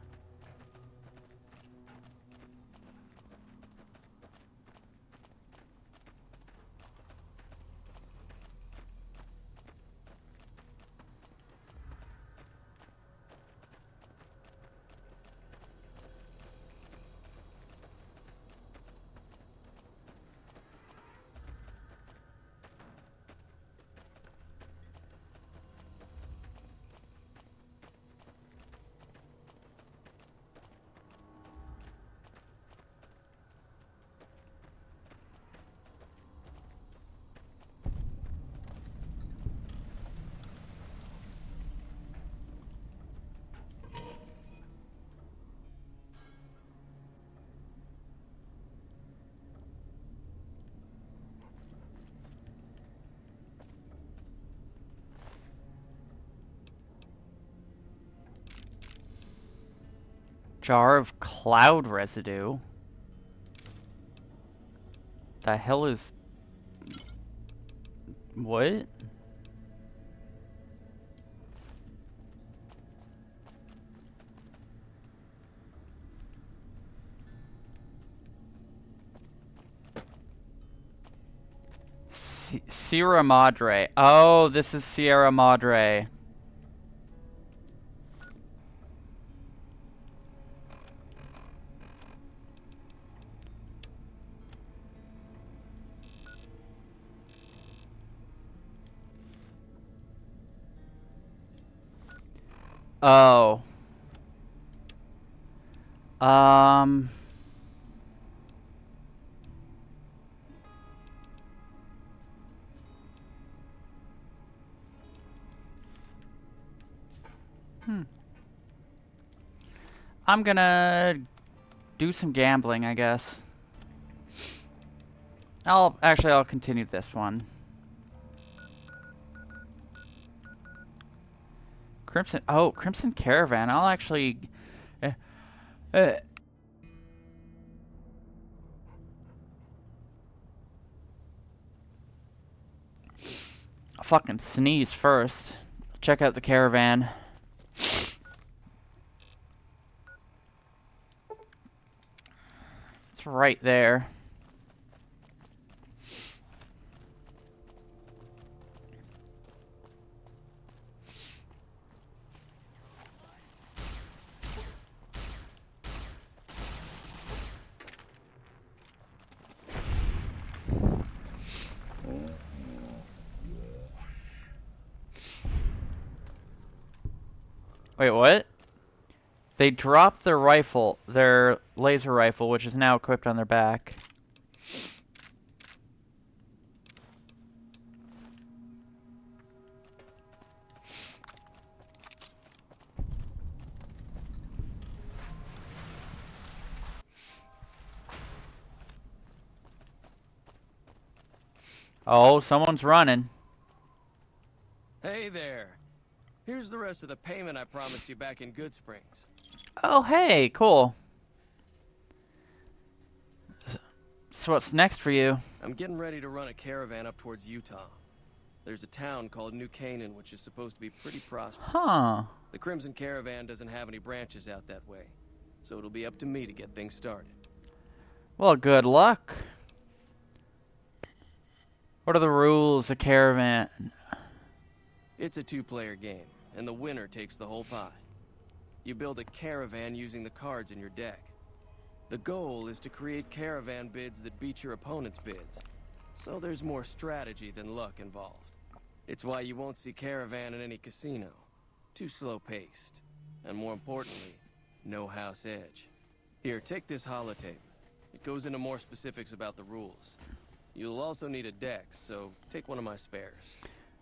Jar of cloud residue. The hell is... What? Sierra Madre. Oh, this is Sierra Madre. Oh. Um. I'm gonna do some gambling, I guess. I'll continue this one. Crimson Caravan. I'll actually... I'll fucking sneeze first. Check out the caravan. It's right there. Wait, what? They dropped their rifle, their laser rifle, which is now equipped on their back. Oh, someone's running. Hey there. Here's the rest of the payment I promised you back in Good Springs. Oh, hey, cool. So what's next for you? I'm getting ready to run a caravan up towards Utah. There's a town called New Canaan, which is supposed to be pretty prosperous. Huh. The Crimson Caravan doesn't have any branches out that way, so it'll be up to me to get things started. Well, good luck. What are the rules of caravan? It's a 2-player game, and the winner takes the whole pie. You build a caravan using the cards in your deck. The goal is to create caravan bids that beat your opponent's bids, so there's more strategy than luck involved. It's why you won't see caravan in any casino. Too slow-paced. And more importantly, no house edge. Here, take this holotape. It goes into more specifics about the rules. You'll also need a deck, so take one of my spares.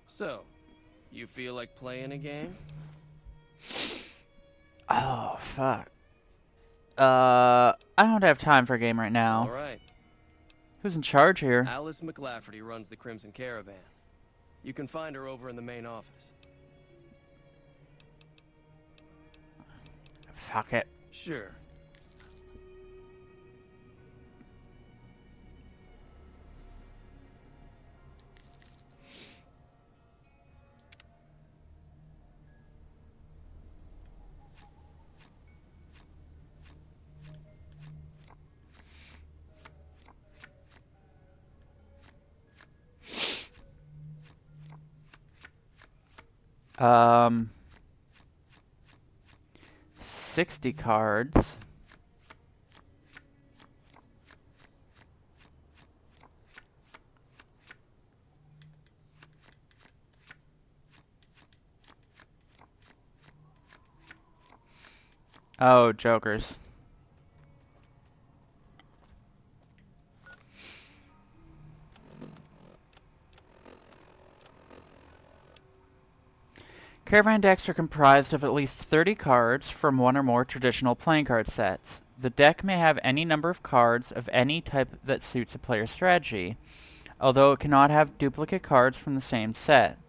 So, you feel like playing a game? Oh, fuck. I don't have time for a game right now. All right. Who's in charge here? Alice McLafferty runs the Crimson Caravan. You can find her over in the main office. Fuck it. Sure. Um, 60 cards. Oh, jokers. Caravan decks are comprised of at least 30 cards from one or more traditional playing card sets. The deck may have any number of cards of any type that suits a player's strategy, although it cannot have duplicate cards from the same set.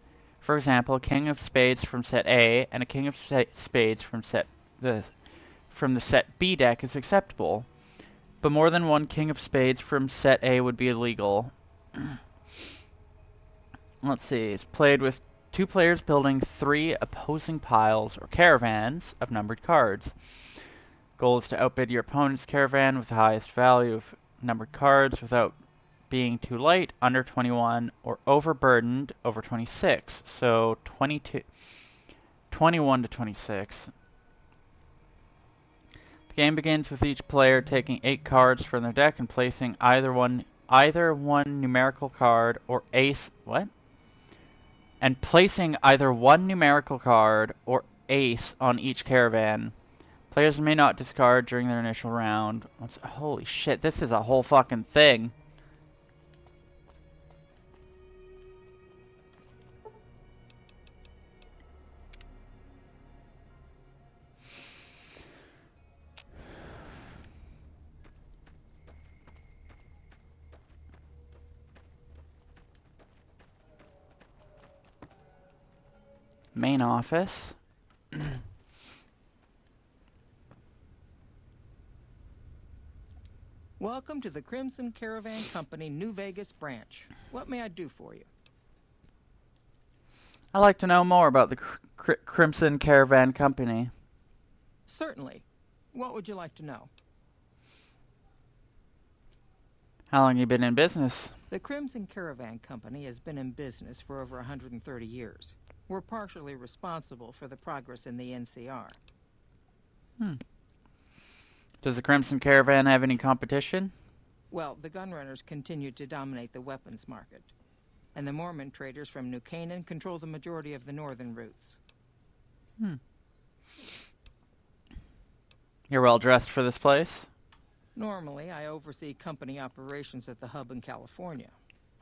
For example, a King of Spades from set A and a King of Spades from the set B deck is acceptable, but more than one King of Spades from set A would be illegal. Let's see, it's played with 2 players building 3 opposing piles or caravans of numbered cards. Goal is to outbid your opponent's caravan with the highest value of numbered cards without being too light, under 21, or overburdened, over 26. So 21 to 26. The game begins with each player taking 8 cards from their deck and placing either one numerical card or ace. What? And placing either one numerical card or ace on each caravan. Players may not discard during their initial round. Holy shit, this is a whole fucking thing. Main office. Welcome to the Crimson Caravan Company New Vegas branch. What may I do for you? I'd like to know more about the Crimson Caravan Company. Certainly. What would you like to know? How long you been in business? The Crimson Caravan Company has been in business for over 130 years. We're partially responsible for the progress in the NCR. Does the Crimson Caravan have any competition? Well, the gunrunners continue to dominate the weapons market, and the Mormon traders from New Canaan control the majority of the northern routes. You're well dressed for this place? Normally, I oversee company operations at the hub in California.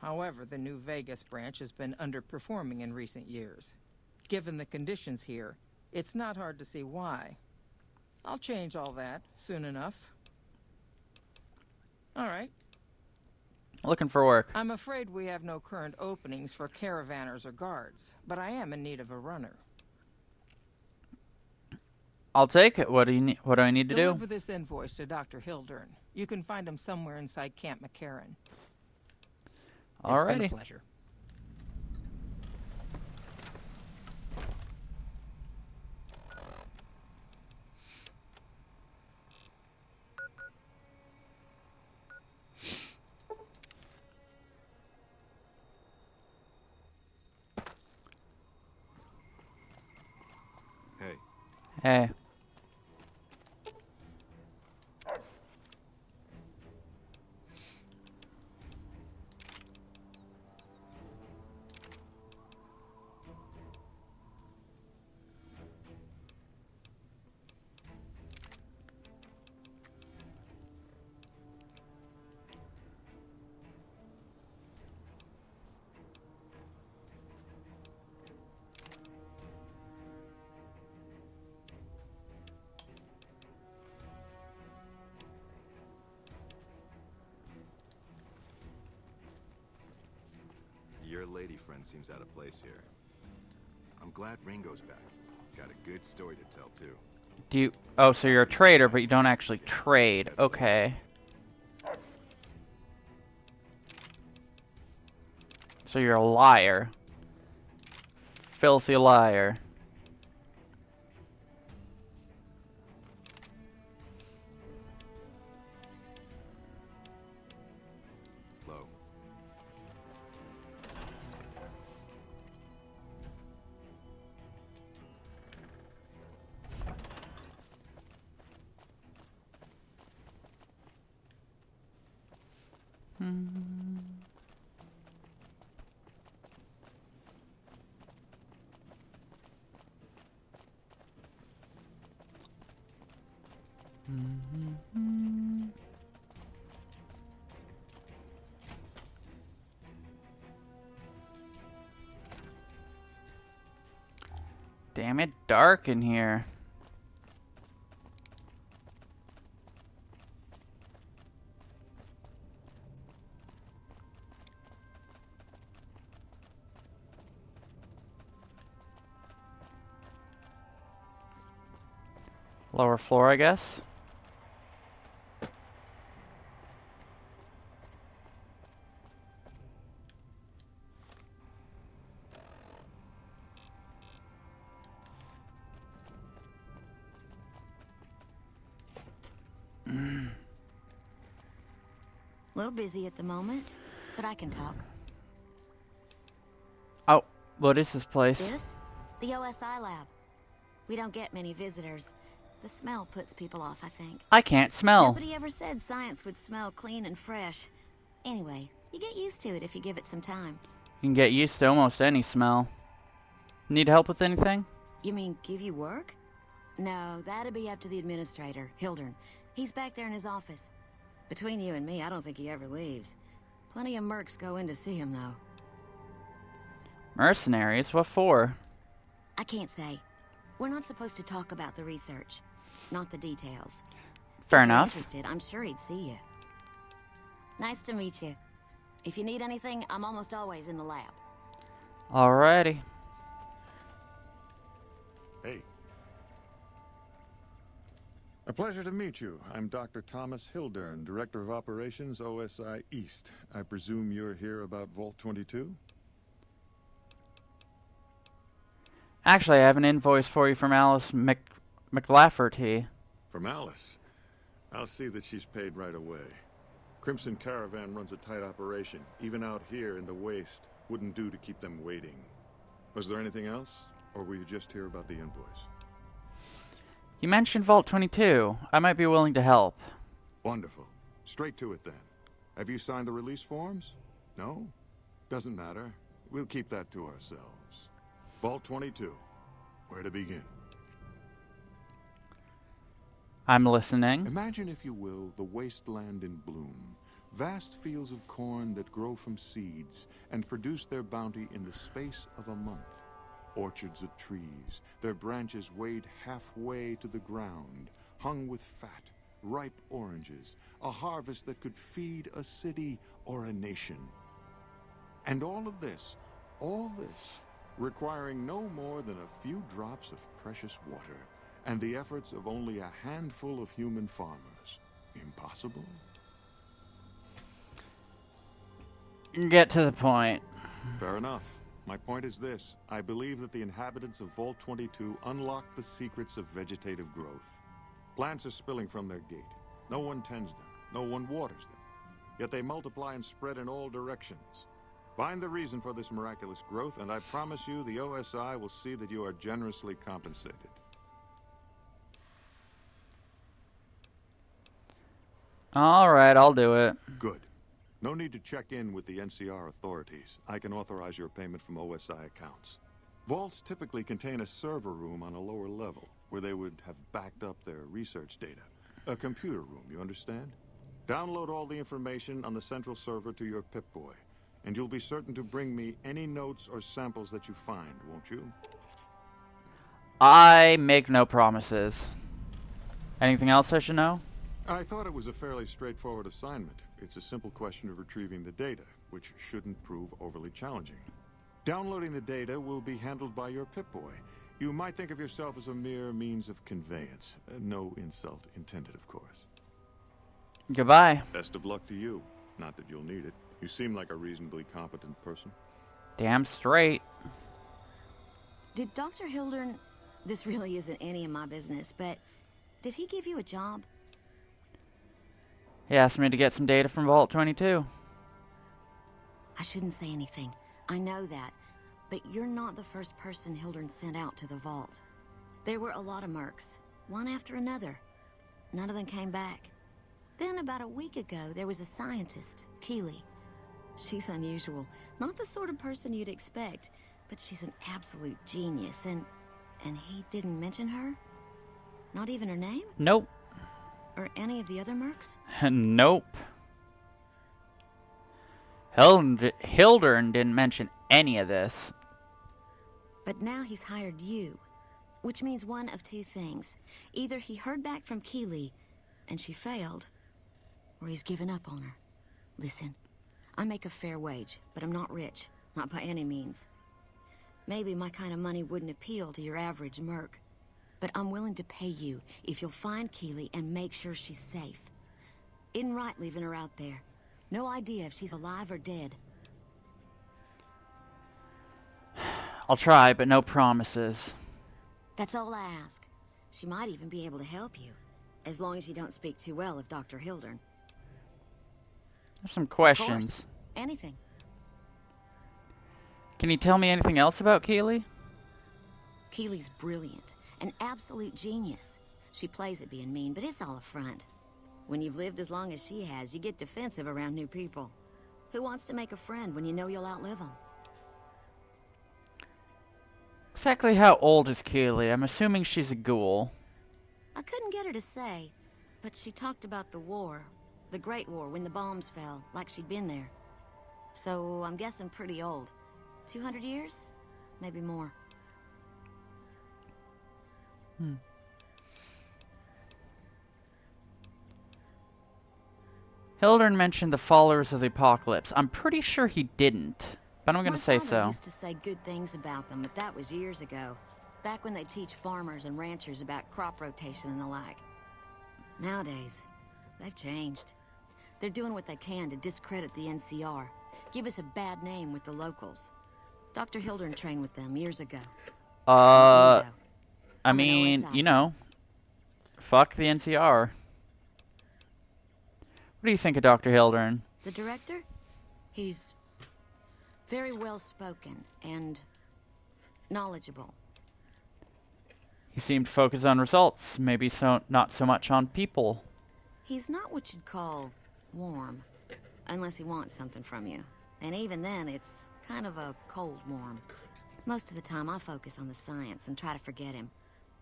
However, the New Vegas branch has been underperforming in recent years. Given the conditions here, it's not hard to see why. I'll change all that soon enough. All right. Looking for work. I'm afraid we have no current openings for caravanners or guards, but I am in need of a runner. I'll take it. What do I need to do? Deliver this invoice to Dr. Hildern. You can find him somewhere inside Camp McCarran. It's been a pleasure. Hey. Your lady friend seems out of place here. I'm glad Ringo's back. Got a good story to tell, too. Do you... Oh, so you're a trader, but you don't actually trade. Okay. So you're a liar. Filthy liar. Low. Damn it, dark in here. Lower floor, I guess. A little busy at the moment, but I can talk. Oh, what is this place? This? The OSI lab. We don't get many visitors. The smell puts people off, I think. I can't smell. Nobody ever said science would smell clean and fresh. Anyway, you get used to it if you give it some time. You can get used to almost any smell. Need help with anything? You mean give you work? No, that'd be up to the administrator, Hildern. He's back there in his office. Between you and me, I don't think he ever leaves. Plenty of mercs go in to see him, though. Mercenaries? What for? I can't say. We're not supposed to talk about the research, not the details. Fair If you're enough. interested, I'm sure he'd see you. Nice to meet you. If you need anything, I'm almost always in the lab. Alrighty. Hey. A pleasure to meet you. I'm Dr. Thomas Hildern, Director of Operations, OSI East. I presume you're here about Vault 22? Actually, I have an invoice for you from Alice McLafferty. From Alice. I'll see that she's paid right away. Crimson Caravan runs a tight operation. Even out here in the waste, wouldn't do to keep them waiting. Was there anything else? Or were you just here about the invoice? You mentioned Vault 22. I might be willing to help. Wonderful. Straight to it then. Have you signed the release forms? No? Doesn't matter. We'll keep that to ourselves. Vault 22. Where to begin? I'm listening. Imagine, if you will, the wasteland in bloom. Vast fields of corn that grow from seeds and produce their bounty in the space of a month. Orchards of trees, their branches weighed halfway to the ground, hung with fat, ripe oranges, a harvest that could feed a city or a nation. And all this, requiring no more than a few drops of precious water, and the efforts of only a handful of human farmers. Impossible? Get to the point. Fair enough. My point is this. I believe that the inhabitants of Vault 22 unlocked the secrets of vegetative growth. Plants are spilling from their gate. No one tends them. No one waters them. Yet they multiply and spread in all directions. Find the reason for this miraculous growth, and I promise you the OSI will see that you are generously compensated. Alright, I'll do it. Good. No need to check in with the NCR authorities. I can authorize your payment from OSI accounts. Vaults typically contain a server room on a lower level, where they would have backed up their research data. A computer room, you understand? Download all the information on the central server to your Pip-Boy, and you'll be certain to bring me any notes or samples that you find, won't you? I make no promises. Anything else I should know? I thought it was a fairly straightforward assignment. It's a simple question of retrieving the data, which shouldn't prove overly challenging. Downloading the data will be handled by your Pip-Boy. You might think of yourself as a mere means of conveyance. No insult intended, of course. Goodbye. Best of luck to you. Not that you'll need it. You seem like a reasonably competent person. Damn straight. Did Dr. Hildern... This really isn't any of my business, but... Did he give you a job? He asked me to get some data from Vault 22. I shouldn't say anything. I know that. But you're not the first person Hildern sent out to the vault. There were a lot of mercs, one after another. None of them came back. Then about a week ago, there was a scientist, Keeley. She's unusual. Not the sort of person you'd expect, but she's an absolute genius, and he didn't mention her? Not even her name? Nope. Or any of the other mercs? Nope. Hildern didn't mention any of this. But now he's hired you, which means one of two things. Either he heard back from Keeley, and she failed, or he's given up on her. Listen, I make a fair wage, but I'm not rich, not by any means. Maybe my kind of money wouldn't appeal to your average merc, but I'm willing to pay you if you'll find Keeley and make sure she's safe. Isn't right leaving her out there. No idea if she's alive or dead. I'll try, but no promises. That's all I ask. She might even be able to help you, as long as you don't speak too well of Dr. Hildern. There's some questions. Of course. Anything. Can you tell me anything else about Keeley? Keeley's brilliant, an absolute genius. She plays at being mean, but it's all a front. When you've lived as long as she has, you get defensive around new people. Who wants to make a friend when you know you'll outlive them? Exactly how old is Keeley? I'm assuming she's a ghoul. I couldn't get her to say, but she talked about the war. The Great War, when the bombs fell, like she'd been there. So I'm guessing pretty old. 200 years? Maybe more. Hildern mentioned the followers of the apocalypse. I'm pretty sure he didn't, but I'm going to say My father so. used to say good things about them, but that was years ago. Back when they teach farmers and ranchers about crop rotation and the like. Nowadays, they've changed. They're doing what they can to discredit the NCR, give us a bad name with the locals. Dr. Hildern trained with them years ago. I mean, you know, fuck the NCR. What do you think of Dr. Hildern? The director? He's very well-spoken and knowledgeable. He seemed focused on results, maybe not so much on people. He's not what you'd call warm, unless he wants something from you. And even then, it's kind of a cold warm. Most of the time, I focus on the science and try to forget him.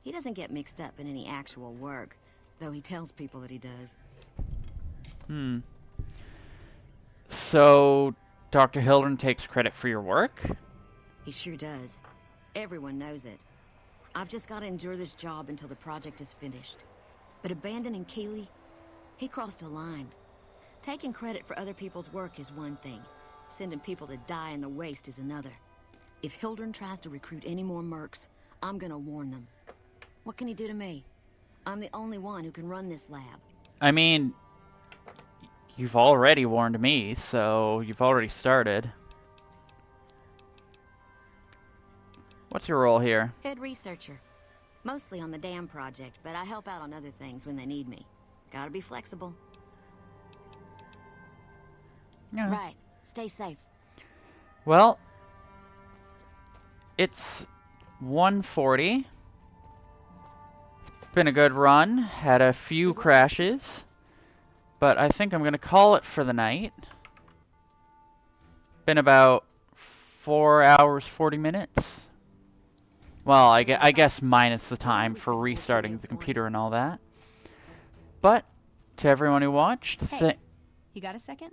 He doesn't get mixed up in any actual work, though he tells people that he does. So, Dr. Hildren takes credit for your work? He sure does. Everyone knows it. I've just got to endure this job until the project is finished. But abandoning Keeley, he crossed a line. Taking credit for other people's work is one thing. Sending people to die in the waste is another. If Hildren tries to recruit any more mercs, I'm gonna warn them. What can he do to me? I'm the only one who can run this lab. I mean, you've already warned me, so you've already started. What's your role here? Head researcher. Mostly on the dam project, but I help out on other things when they need me. Gotta be flexible. Yeah. Right. Stay safe. Well, it's 1:40. Been a good run. Had a few crashes. But I think I'm going to call it for the night. Been about 4 hours, 40 minutes. Well, I guess minus the time for restarting the computer and all that. But, to everyone who watched, Hey, you got a second?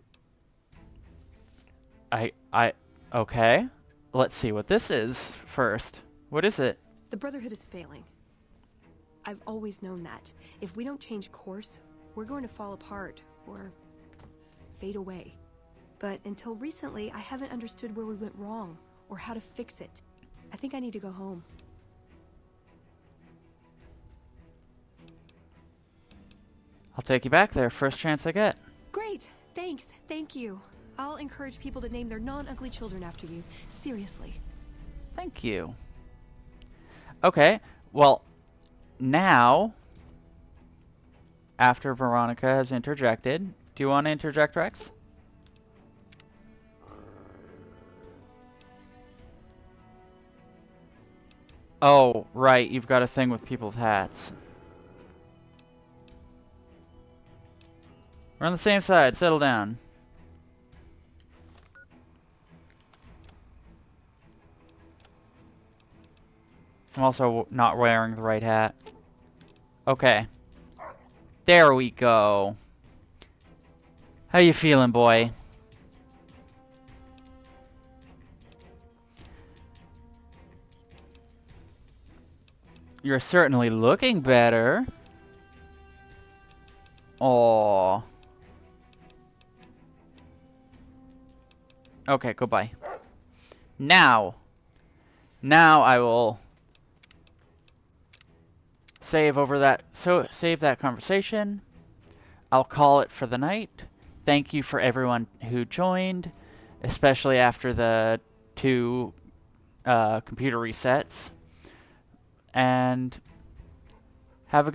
Okay. Let's see what this is first. What is it? The Brotherhood is failing. I've always known that. If we don't change course, we're going to fall apart, or fade away. But until recently, I haven't understood where we went wrong, or how to fix it. I think I need to go home. I'll take you back there, first chance I get. Great, thanks, thank you. I'll encourage people to name their non-ugly children after you. Seriously. Thank you. Okay, well, now, after Veronica has interjected, do you want to interject, Rex? Oh, right, you've got a thing with people with hats. We're on the same side, settle down. I'm also not wearing the right hat. Okay. There we go. How you feeling, boy? You're certainly looking better. Aww. Okay, goodbye. Now I will save that conversation. I'll call it for the night. Thank you for everyone who joined, especially after the 2 computer resets. And